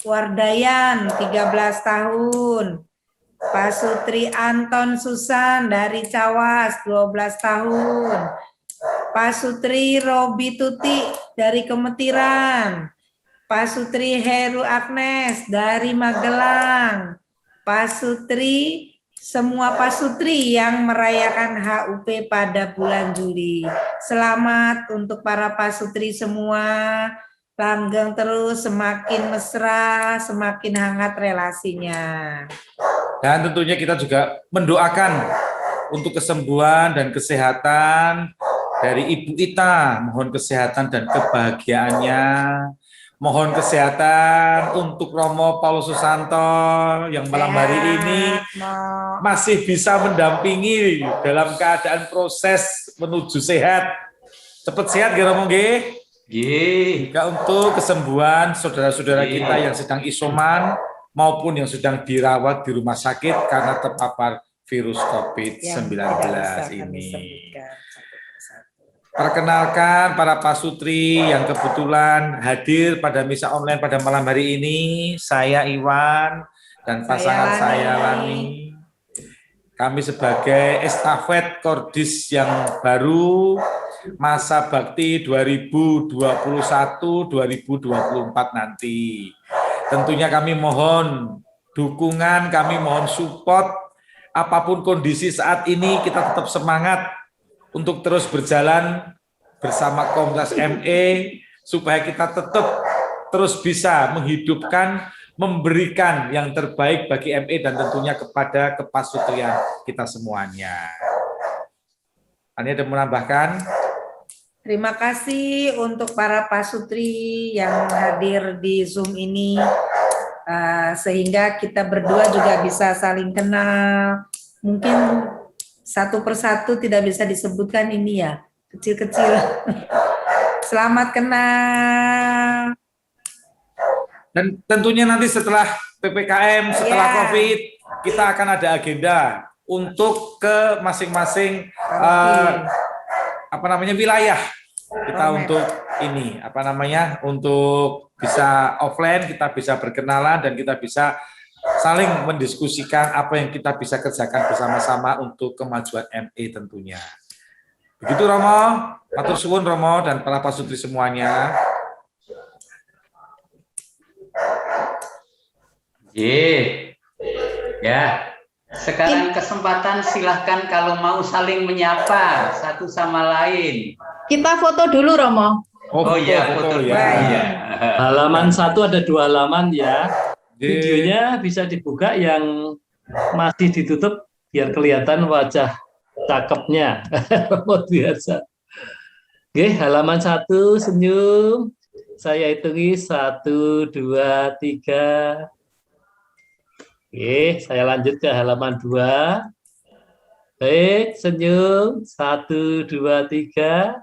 Wardayan, 13 tahun. Pasutri Anton Susan dari Cawas, 12 tahun. Pasutri Robi Tuti dari Kemetiran. Pasutri Heru Agnes dari Magelang. Pasutri, semua pasutri yang merayakan HUP pada bulan Juli. Selamat untuk para pasutri semua. Langgeng terus, semakin mesra, semakin hangat relasinya. Dan tentunya kita juga mendoakan untuk kesembuhan dan kesehatan dari Ibu Ita. Mohon kesehatan dan kebahagiaannya. Mohon kesehatan untuk Romo Paulus Susanto yang malam hari ini masih bisa mendampingi dalam keadaan proses menuju sehat. Cepat sehat ya Romo nggih. Juga untuk kesembuhan saudara-saudara kita yang sedang isoman maupun yang sedang dirawat di rumah sakit karena terpapar virus COVID-19 ini. Perkenalkan para pasutri yang kebetulan hadir pada misa online pada malam hari ini, saya Iwan dan pasangan saya Lani. Kami sebagai estafet Kordis yang baru masa bakti 2021-2024 nanti. Tentunya kami mohon dukungan, kami mohon support. Apapun kondisi saat ini kita tetap semangat untuk terus berjalan bersama Komunitas ME supaya kita tetap terus bisa menghidupkan, memberikan yang terbaik bagi ME dan tentunya kepada kepasutrian kita semuanya. Ani ada menambahkan? Terima kasih untuk para pasutri yang hadir di Zoom ini, sehingga kita berdua juga bisa saling kenal. Mungkin satu persatu tidak bisa disebutkan ini ya, kecil-kecil. Selamat kenal. Dan tentunya nanti setelah PPKM, setelah COVID, kita akan ada agenda untuk ke masing-masing wilayah kita untuk ini untuk bisa offline, kita bisa berkenalan dan kita bisa saling mendiskusikan apa yang kita bisa kerjakan bersama-sama untuk kemajuan ME tentunya. Begitu Romo, matur suwun Romo dan para pasutri semuanya. Ya. Sekarang kesempatan silahkan kalau mau saling menyapa satu sama lain. Kita foto dulu Romo. Oh iya, foto ya. Halaman 1 ada 2 halaman ya. Videonya bisa dibuka yang masih ditutup biar kelihatan wajah cakepnya. Biasa. Oke, halaman 1 senyum. Saya hitungi 1, 2, 3. Oke, saya lanjut ke halaman 2. Baik, senyum. 1, 2, 3.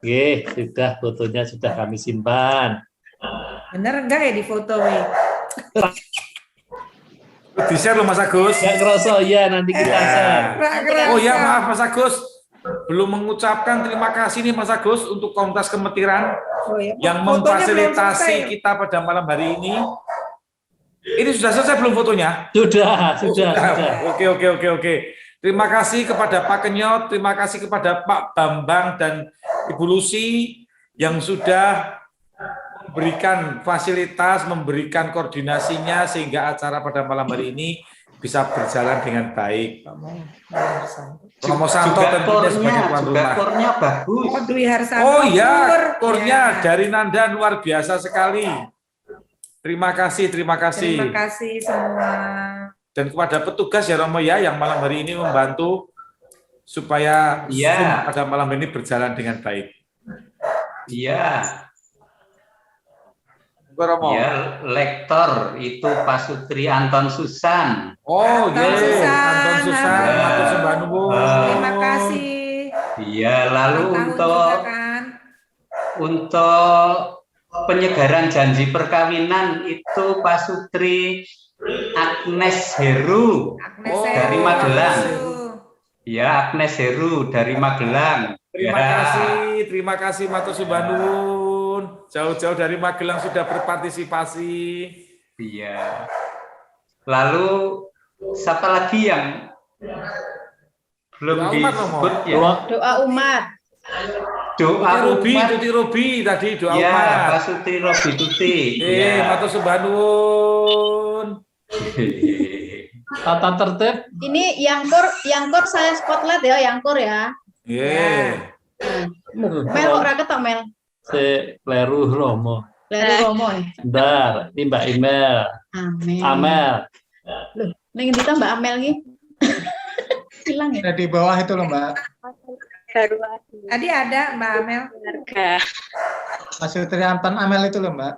Oke, sudah fotonya sudah kami simpan. Bener enggak ya di foto, Di-share loh Mas Agus. Nggak kerasa, ya nanti kita share. Oh ya, maaf Mas Agus. Belum mengucapkan terima kasih nih Mas Agus untuk Komunitas Kemetiran yang memfasilitasi kita pada malam hari ini. Ini sudah selesai belum fotonya? Sudah. Oke. Terima kasih kepada Pak Kenyot, terima kasih kepada Pak Bambang dan Ibu Lucy yang sudah memberikan fasilitas, memberikan koordinasinya sehingga acara pada malam hari ini bisa berjalan dengan baik. Romo Santo tentunya sebagai tuan rumah. Kornya bagus. Oh iya, kornya dari Nanda luar biasa sekali. Terima kasih. Terima kasih semua. Dan kepada petugas ya Romo ya yang malam hari ini membantu supaya Zoom pada malam ini berjalan dengan baik. Iya. Romo. Ya, lektor itu Pak Sutri Anton Susan. Oh, iya. Anton Susan, matur sembah nuwun. Terima kasih. Iya, lalu untuk penyegaran janji perkawinan itu Pak Sutri Agnes Heru dari Magelang. Ya, Agnes Heru dari Magelang. Terima kasih matur sembah nuwun. Jauh-jauh dari Magelang sudah berpartisipasi. Iya. Lalu siapa lagi yang belum disebut ya? Doa umat. Tuti Robi tadi doa ya, umat. Pak Sutri Robi Tuti. Matur sembah nuwun. Tata tertib. Ini Yangkor saya spotlight ya, Yangkor ya. Mel ora ketok Mel. Kleru Romo. Kleru Romo ya. Bentar, ini Mbak Imel. Amel. Loh, ning ndi ta Mbak Amel iki? Hilang ya? Ada di bawah itu loh, Mbak. Tadi ada Mbak Amel. Mas Sutri Anton Amel itu loh, Mbak.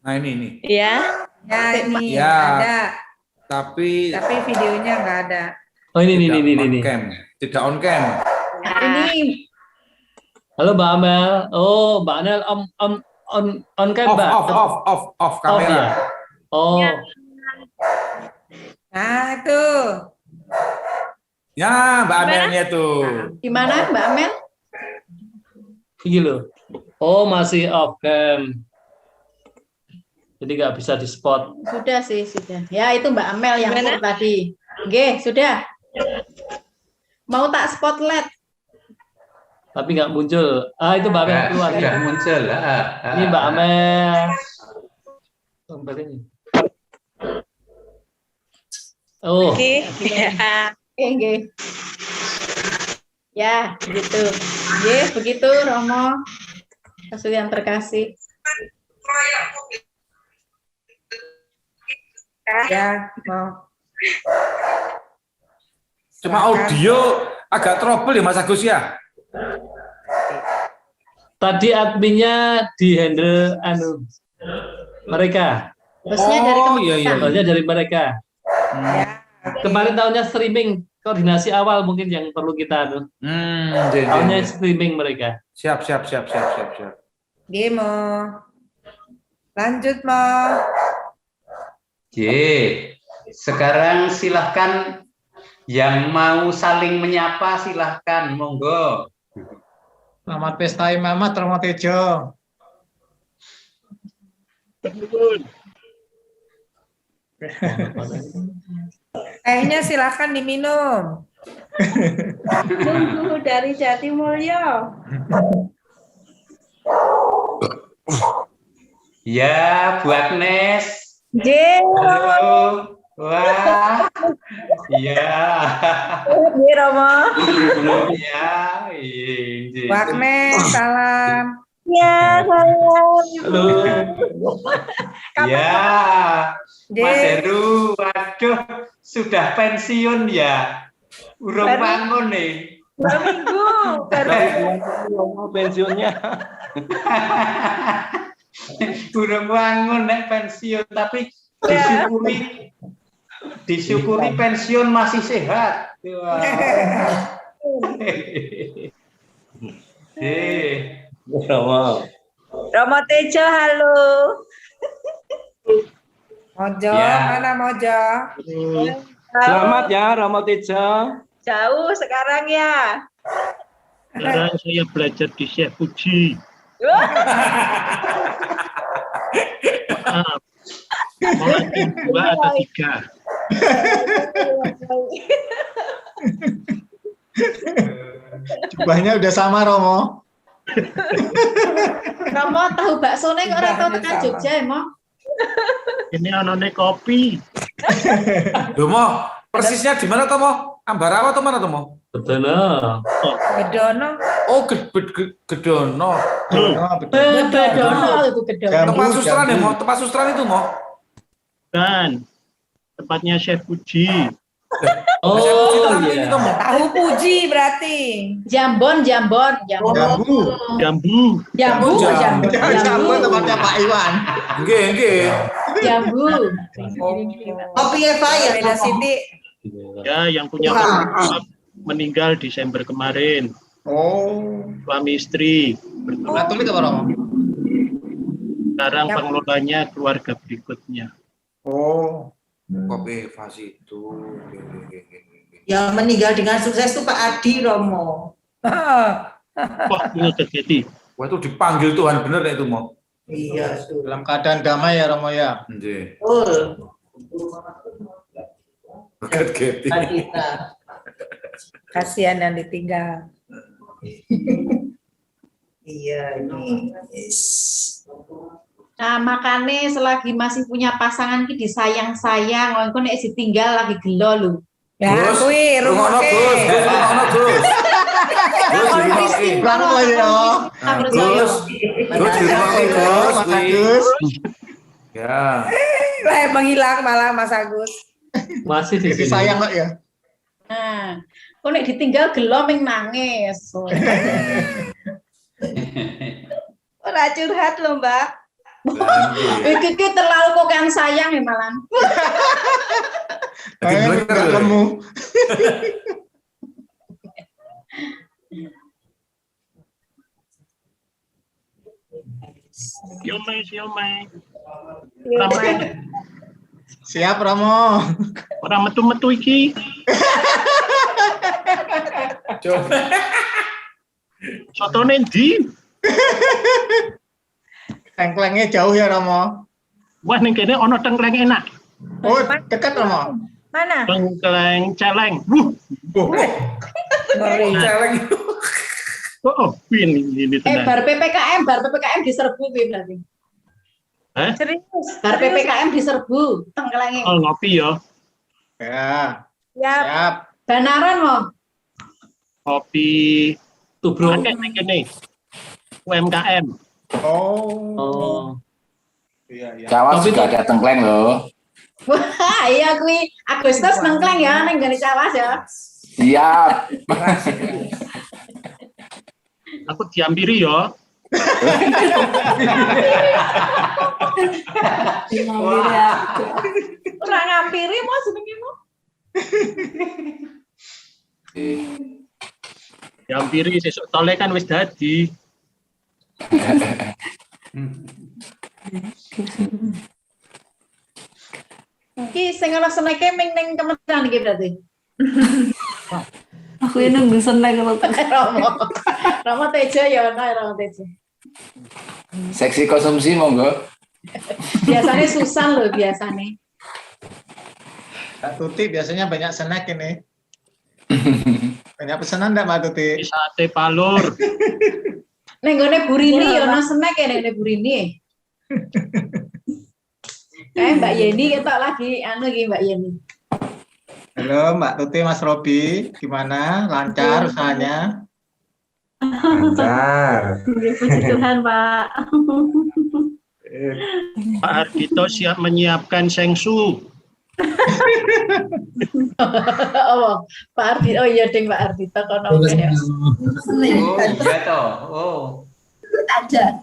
Nah, ini. Iya. Ya, ini ya, ada. Tapi videonya nggak ada. Oh, ini. Tidak on cam. Ini halo Mbak Amel. Oh, Mbak Amel on cam, Mbak. Off kamera. Ya? Oh. Nah, itu. Ya, Mbak Amelnya tuh. Di mana Mbak Amel? Ini loh. Oh, masih off cam. Jadi nggak bisa di spot. Sudah sih, sudah. Ya, itu Mbak Amel yang tadi. Oke, sudah. Mau tak spotlight? Tapi nggak muncul. Itu Mbak Amel keluar. Sudah muncul. Ini Mbak Amel. Oh. Oke. Ya, begitu. Begitu Romo. Kasih yang terkasih. Ya, mau. Cuma audio agak trouble ya Mas Agus ya. Tadi adminnya di handle mereka. Bosnya dari Bosnya dari mereka. Kemarin tahunnya streaming, koordinasi awal mungkin yang perlu kita tahunnya streaming mereka. Siap. Gemo. Lanjut mau. Sekarang silahkan yang mau saling menyapa silahkan, monggo. Selamat pesta Imamat Romo Tejo. Tehnya silahkan diminum. Tunggu dari Jatimulyo. Ya, Bu Agnes. Halo. Wah. Iya. Romo. Ya, Bu Agnes, salam. Ya, salam. Halo. Ya. Mas Heru, waduh, sudah pensiun ya? Urung bangun nih. 2 minggu. Baru pensiunnya. Urung bangun nek pensiun, tapi disyukuri pensiun masih sehat. Romo Tejo, halo. Mojo, Ya. mana Mojo? Selamat ya Romo Tejo. Jauh sekarang ya. Sekarang saya belajar di Syekh Puji. Maaf. Mau lanjut 2 atau 3? Jubahnya udah sama Romo. Romo tahu bakso kok ora tau tekan Jogja, Mo. Ini anone kopi. Loh, Mo, persisnya di mana toh, Mo? Ambarawa atau mana toh, Mo? Bedono. Bedono. Oh, Gedono. Bedono itu Bedono. Tempat susteran ya, Mo? Tempat susteran itu, Mo? Dan tempatnya Syekh Puji. Oh, iya. Tahu Puji berarti. Jambon. Jambu. Jambu. Jambu tempatnya Pak Iwan. Nggih. Jambu. Kopi Eva ya beda Siti. Ya, yang punya kopi meninggal Desember kemarin. Oh. Suami istri. Katolik apa Romo? Sekarang pengelolanya keluarga berikutnya. Oh. Kopi fase itu. Yang meninggal dengan sukses itu Pak Adi Romo. Wah, ini terjadi. Wah, itu dipanggil Tuhan bener ya itu, Mo? Iya. Dalam keadaan damai ya Romo ya. Nggih. Kaget. Kasihan yang ditinggal. Iya ini. Nah, makanya selagi masih punya pasangan ki disayang-sayang, engko nek ditinggal lagi gelo lho. Ya, kuwi Rungono, rumoke. Gus. Rungono, Gus. Gus, Gus. Ya. Lah menghilang malah Mas Agus. Masih di Jadi sini. sayang kok ya. Nah, kok nek ditinggal gelo ming nangis. Ora curhat loh, Mbak. Iki terlalu kok yang sayang ya malah. Enggak lemu. Siomay. Siap Romo. Orang metu-metu iki. Sotone ndi? Tengklengnya jauh ya Romo. Wah, ning kene ana tengkleng enak. Oh, dekat Romo. Mana? Tengkleng celeng. Celeng. Oh, ini tenan. Bar PPKM diserbu kuwi berarti. Hah? Serius. Bar PPKM diserbu tengkelenge. Oh, ngopi ya. Ya. Siap. Siap. Banaran mo. Kopi Tubruk. akeh ning kene. UMKM. Oh. Iya. Cawas juga ada tengkleng loh. Wah, iya kuwi Agustus nengkleng ya ning gone Cawas ya. Siap. Aku diampiri ya. Ora ngampiri mo jenenge mo. Diampiri sesuk tole kan wis dadi. Ki sing ana seneke ming ning kementerian iki berarti. Aku ini nunggu seneng kalau Romo Tejo ya ana Romo Tejo. Seksi konsumsi monggo. Biasanya Susan loh biasanya. Mbak Tuti biasanya banyak snack ini. Banyak pesanan enggak Mbak Tuti? Sate palur. Ning gone Burini ya ana snack ya ning Burini. Mbak Yeni ketok lagi anu iki Mbak Yeni. Halo Mbak Tuti, Mas Robi, gimana? Lancar usahanya? Lancar. Puji Tuhan, Pak. Pak Ardito siap menyiapkan sengsu. Oh, Pak Ardito, oh iya ding Pak Ardito kono ya. Oh iya toh. Oh. Aja.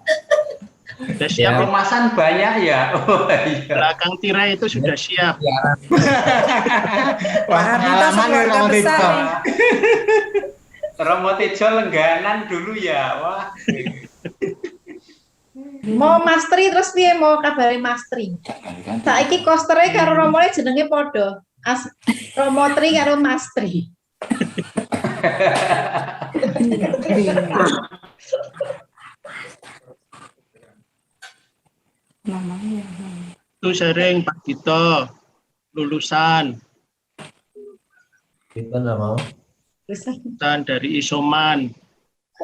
Sudah Ya, siap. kemasan banyak ya. Oh iya. Belakang tirai itu sudah siap. Wah, pengalaman nih Romo Tejo. Romo Tejo lengganan dulu ya. Wah. Mau Mastri terus piye mau kabare Mastri? Saiki kostere karo Romone jenenge padha. Romo Tri karo Mastri. Itu sering Pak Dito lulusan. Kita nggak mau. Lulusan dari Isoman.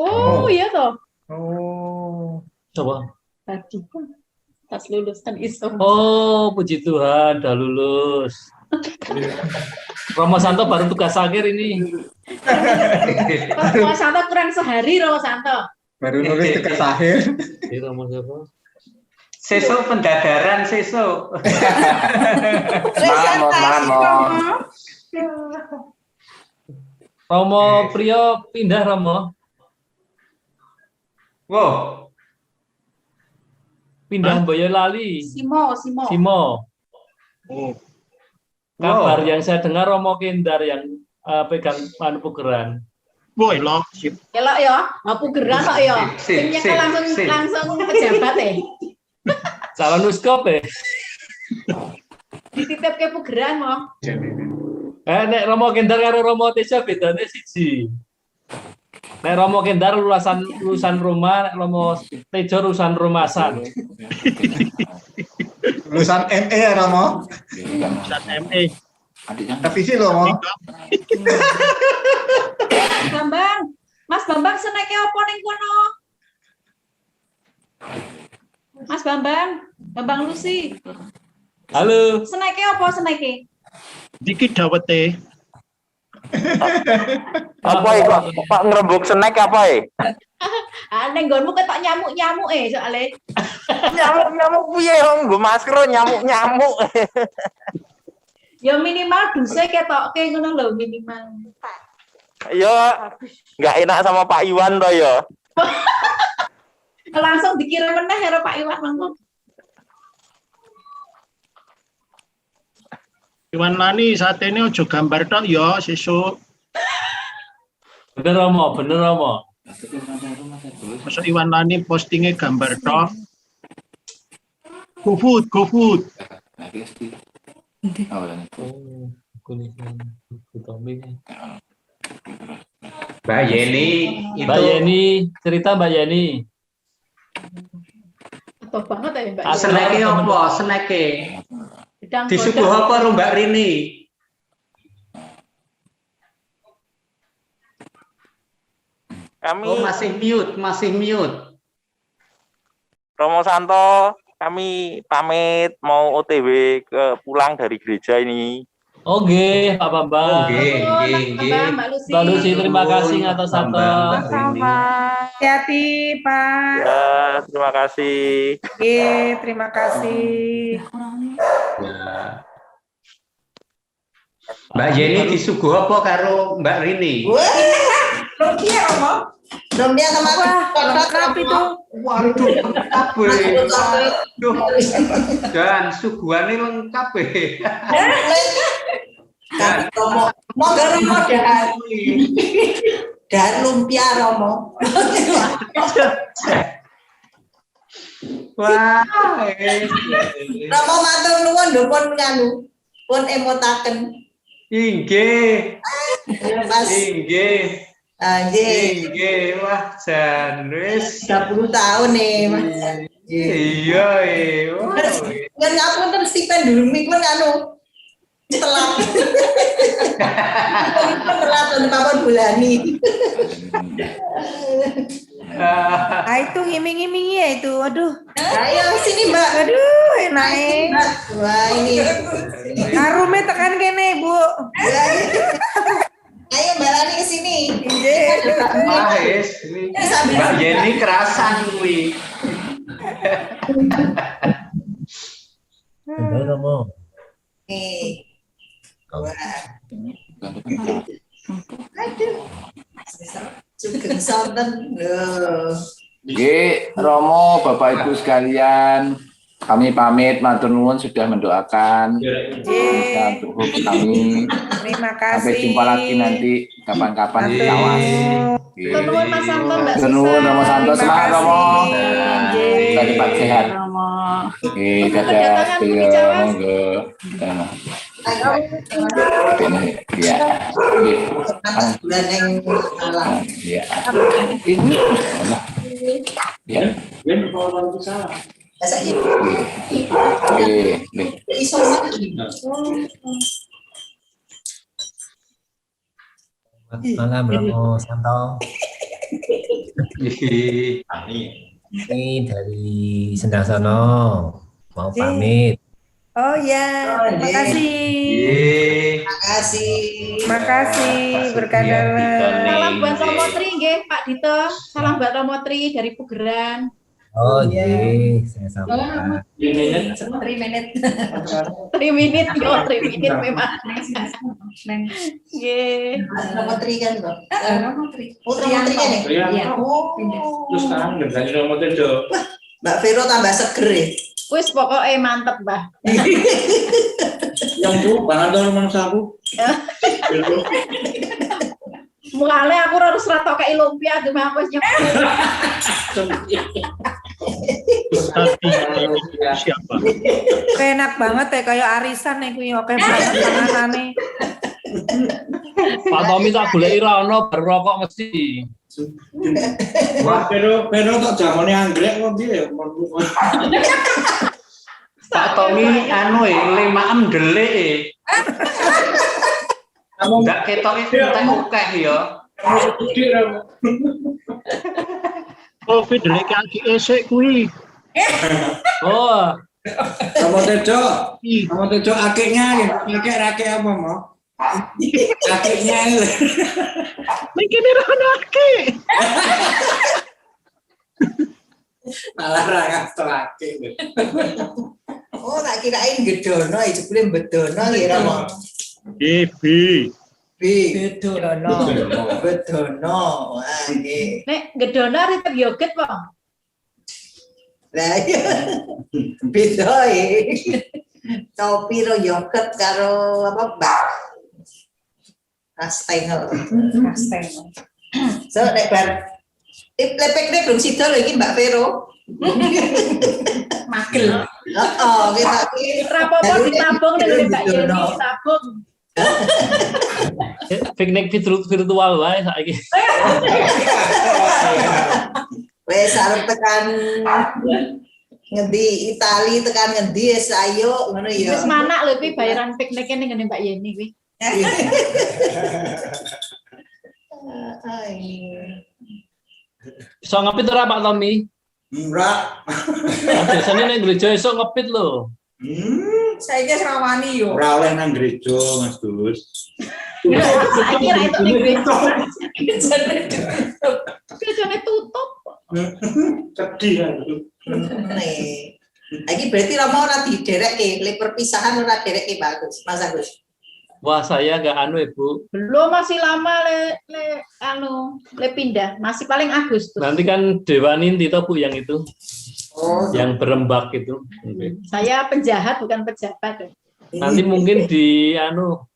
Oh, iya toh. Oh. Coba. Tadi pas lulusan iso. Oh, puji Tuhan, udah lulus. Romo Santo baru tugas akhir ini. Romo Santo kurang sehari, Romo Santo. Baru nulis tugas akhir. Ini Romo siapa? Sesuk pendadaran sesuk. Romo Priyo pindah Romo. Wow. Pindah Boyolali. Simo. Oh. Kabar yang saya dengar Romo Kendar yang pegang pugeran. Woi lo. Elok ya, pugeran kok ya. Timnya kan langsung pejabat Calon uskop dititipke pugeran mau. Nek Romo Kendar karo Romo Teja bedane siji. Nek Romo Kendar lulusan Roma, nek Romo Tejo lulusan Romasan. Lulusan ME ya Romo? Lulusan ME. Revisi loh Mo. Mas Bambang seneke apa ning kono? Mas Bambang Lucy. Halo. Seneke apa seneke? Dikit dawete. Apa ya Pak ngerembuk snack apa ya? Ning nggonmu ketok nyamuk-nyamuk soalnya. Nyamuk piye wong nggo masker nyamuk. Ya minimal duse ketokke ngono lho minimal. Ya nggak enak sama Pak Iwan toh ya. Langsung dikirim meneh karo Pak Iwan mangko. Iwan Lani saat ini ojo gambar tok ya sesuk. Bener Romo. Masa Iwan Lani postingnya gambar tok. GoFood. Mbak Yeni itu. Mbak Yeni, cerita Mbak Yeni. Apa banget ya Mbak? Seneke apa? Seneke. Disuguh apa ro Mbak Rini? Kami masih mute. Romo Santo, kami pamit mau OTW pulang dari gereja ini. Oke, Pak Bambang. Oke. Mbak Lucy, terima kasih atas Santo. Sama. Hati-hati, Pak. Ya, terima kasih. Terima kasih. Mbak Yeni disuguh apa karo Mbak Rini? Lumpia, Romo. Lumpia sama lengkap itu. Waduh, lengkap Dan suguhannya lengkap Dan Romo, dan lumpia Romo. Wah, Romo matur nuwun lho pun emotaken. Inggih. Mas. Inggih. Wah, jan wis 30 tahun nih, Mas. Iya, Kan ngapunten stipend mik telat. Telat papan bulani. Itu ngiming-ngimingi ya itu. Aduh. Ayo sini, Mbak. Aduh, enak. Wah, ini. Harume tekan kene, Bu. Ayo Mbak Lani ke sini. Mbak Yeni kerasan kuwi. Bener Romo. Romo, Bapak Ibu sekalian, kami pamit, matur nuwun sudah mendoakan untuk kami. Terima kasih. Sampai jumpa lagi nanti kapan-kapan di kawan. Nuwun Mas Santo, Mbak Nuwun Romo Santo, semangat Romo. Nggih. Cepat sehat. Romo. Oke, dadah. Monggo. Iya. Bulan yang alam. Iya. Ini. Ya. Malam Romo Santo. Ini dari Sendang Sono mau pamit. Oh ya, terima kasih. Terima kasih berkadalah. Salam buat Romo Tri nggih, Pak Dito. Salam buat Romo Tri dari Pugeran. Oh iya, saya sampaikan. 3 menit memang. Nggih. Romo Tri kan kok. Romo Tri. Oh, Romo Tri kan ya? Iya. Terus sekarang ganti Romo Tejo. Mbak Vero tambah seger ya? Wis pokoknya mantep, Mbah. Yang Bu, banget dong rumah saku. Mulane aku harus rata kayak lumpia cuma aku nyep. Siapa? Enak banget ya kayak arisan nih kuwi oke banget panganane. Pak Tommy tak goleki ra ono bar rokok mesti. Wah, pero tak jamane anggrek kok piye? Pak Tommy anu lemaem delik. Enggak ketok entek akeh ya. Covid delik aki esek kuwi. Oh. Romo Tejo akiknya akik apa mau? Akiknya. Mungkin ora akik. Malah ra ngasto akik. Oh, tak kirain gedono itu boleh bedono ya Romo. Bedono. Wah, nggih. Nek gedono ritep yoget, Pak. Lah iya. Beda topi ro yogurt karo apa Mbak? Kastengel. So nek bar lepekne belum sida lho iki Mbak Vero. Magel. Heeh, kita iki rapopo ditabung nek Mbak Yeni tabung. Piknik virtual wae saiki. Wes arep tekan ngendi Itali tekan ngendi wis ayo ngono ya. Wis manak lho kuwi bayaran pikniknya ning ngene Mbak Yeni kuwi. Iso ngepit ora Pak Tommy? Ora. Biasanya ning gereja iso ngepit lho. Saiki wis rawani yo. Ora oleh nang gereja, Mas Gus. Saiki ra itu ning gereja. Gerejane tutup. Sedih aku. Iki berarti Romo ora diderekke, le perpisahan ora derekke bagus, Mas Agus. Wah, saya enggak anu Ibu. Belum, masih lama le pindah, masih paling Agustus. Nanti kan Dewa Ninti toh Bu yang itu. Oh, yang berembak itu. Saya penjahat bukan pejabat. Nanti mungkin di anu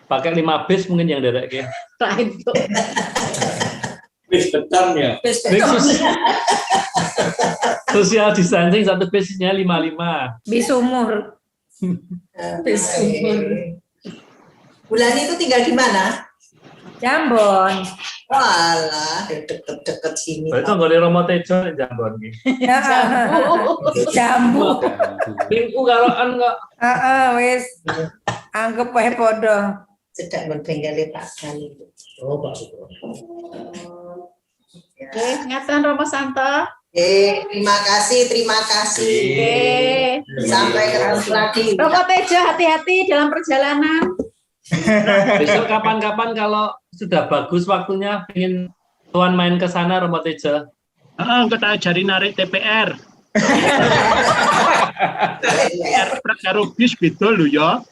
pakai 5 bis mungkin yang derekke. Lain tuh. Bis beton ya. Social distancing satu bisnya 55. Bis umur. Bis umur. Bulan itu tinggal di mana? Jambon. Walah, deket-deket sini. Itu nggak Romo Tejo Jambon iki. Jambu. Minggu karo an kok. Heeh, wis. Anggap wae padha. Cedak berbenggale Pak Kali. Oh, Pak. Oke, ngaten Romo Santo. Terima kasih. Sampai ketemu lagi. Romo Tejo, hati-hati dalam perjalanan. Besok kapan-kapan kalau sudah bagus waktunya ingin Tuan main ke sana Romo Tejo. Kita ajari narik TPR. TPR karo bis beda lho ya.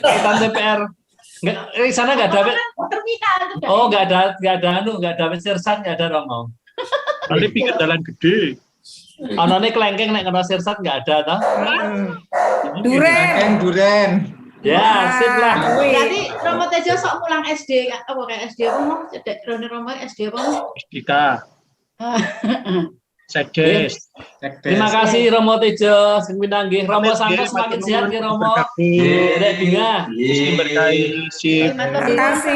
Kita TPR. Enggak, di sana enggak ada. Oh, enggak ada sirsan, enggak ada Romo. Kali pinggir jalan gede. Anone klengkeng nek kena sirsan enggak ada toh? Duren. Ya, sip lah. Berarti Romo Tejo sok mulang SD, apa kayak SD apa mau? Cedek Romo SD apa mau? SDK. Sekdes. Terima kasih Romo Tejo, sing pinanggih. Romo Santos semakin sehat ya Romo. Dek Binga. Berkahi. Terima kasih.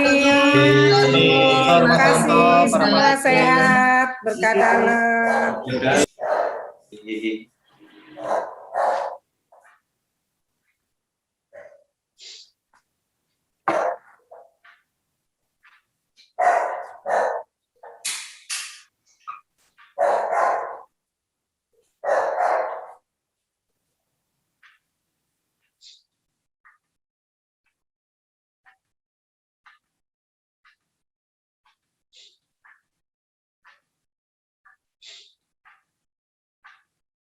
Terima kasih. Semoga sehat, berkah dalam.